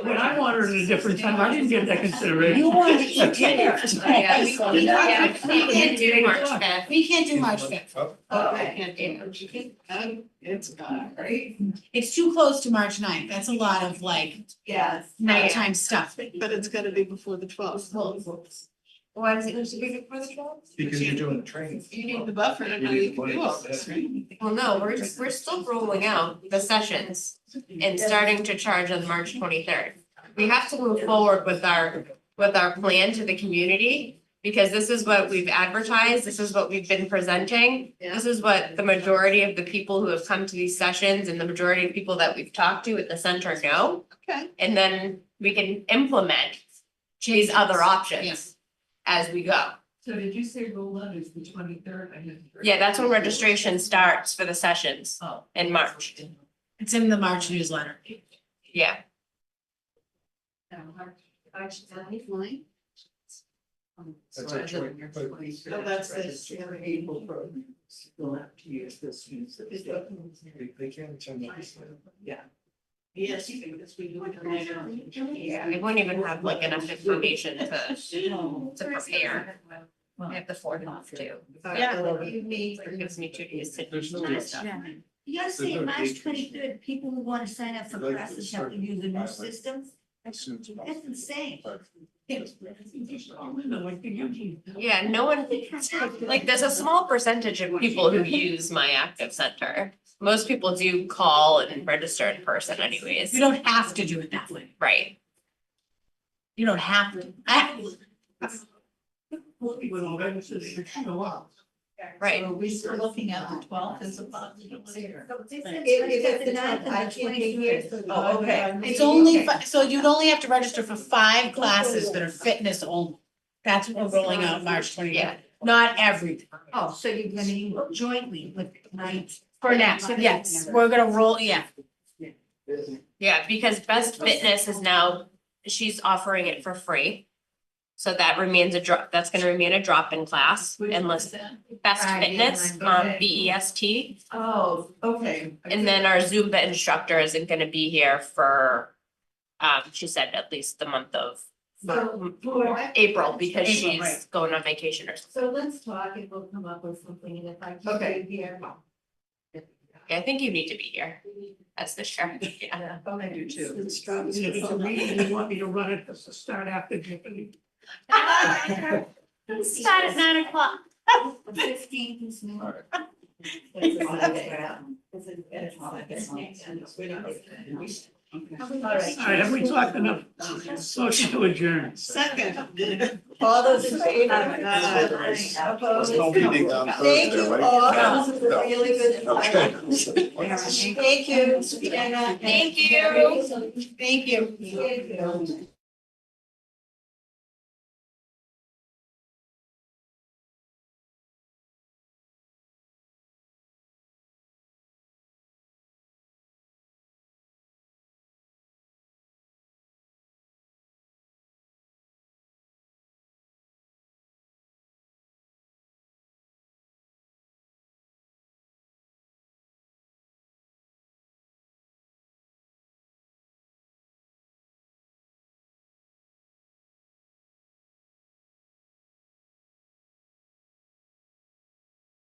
When I wanted it at a different time, I didn't get that consideration. You wanted to eat dinner. Yeah, we can't do March 5th. We can't do March 5th. Okay. It's great, It's too close to March 9th. That's a lot of like Yes. nighttime stuff. but it's gotta be before the 12th. Why does it need to be before the 12th? Because you're doing the training. You need the buffer to know you can do all this, right? Well, no, we're still rolling out the sessions and starting to charge on March 23rd. We have to move forward with our plan to the community, because this is what we've advertised, this is what we've been presenting. This is what the majority of the people who have come to these sessions and the majority of people that we've talked to at the center know. Okay. And then we can implement these other options as we go. So did you say roll out is the 23rd? Yeah, that's when registration starts for the sessions Oh. in March. It's in the March newsletter. Yeah. March 9th. Fine. That's a choice, but Oh, that's this. April program. You'll have to use this. they can't attend that. Yes, because we do it later. Yeah, we wouldn't even have like enough information to prepare. I have the 4th off too. Yeah. You meet. It gives me 2 days to There's no- do stuff. You gotta say There's no March date. 23rd, people who wanna sign up for Like, classes have to use the new start- systems, As soon as that's possible. insane. Yeah, no one, like, there's a small percentage of people who use My Active Center. Most people do call and register in person anyways. You don't have to do it that way. Right. You don't have to. Right. Are we still looking at the 12th as a possibility? If it's the 9th, I can't be here, so. Oh, okay. It's only, so you'd only have to register for 5 classes that are fitness only. That's what we're rolling out March 20th. Yeah. Not everything. Oh, so you're gonna jointly with night For next, yes, we're gonna roll, yeah. Yeah, because Best Fitness is now, she's offering it for free. So that remains that's gonna remain a drop-in class unless Best Right, yeah, Fitness, okay. BEST. Oh, okay. And then our Zumba instructor isn't gonna be here for, she said at least the month of April because April, she's right. going on vacation or something. So let's talk and we'll come up with something, and if I can Okay. be here. Yeah, I think you need to be here as the chair. Yeah. Yeah, I do too. You want me to run it to start after Jeopardy? Start at 9:00. The 15th is new. It's a Monday. It's a Monday. All right. have we talked enough? Motion to adjourn. Second. All those in favor? There's Opposed? no meeting on Thank Thursday, you right? all. This is a really good. Okay. Thank you. Jenna. Thank you. Thank you. Thank you.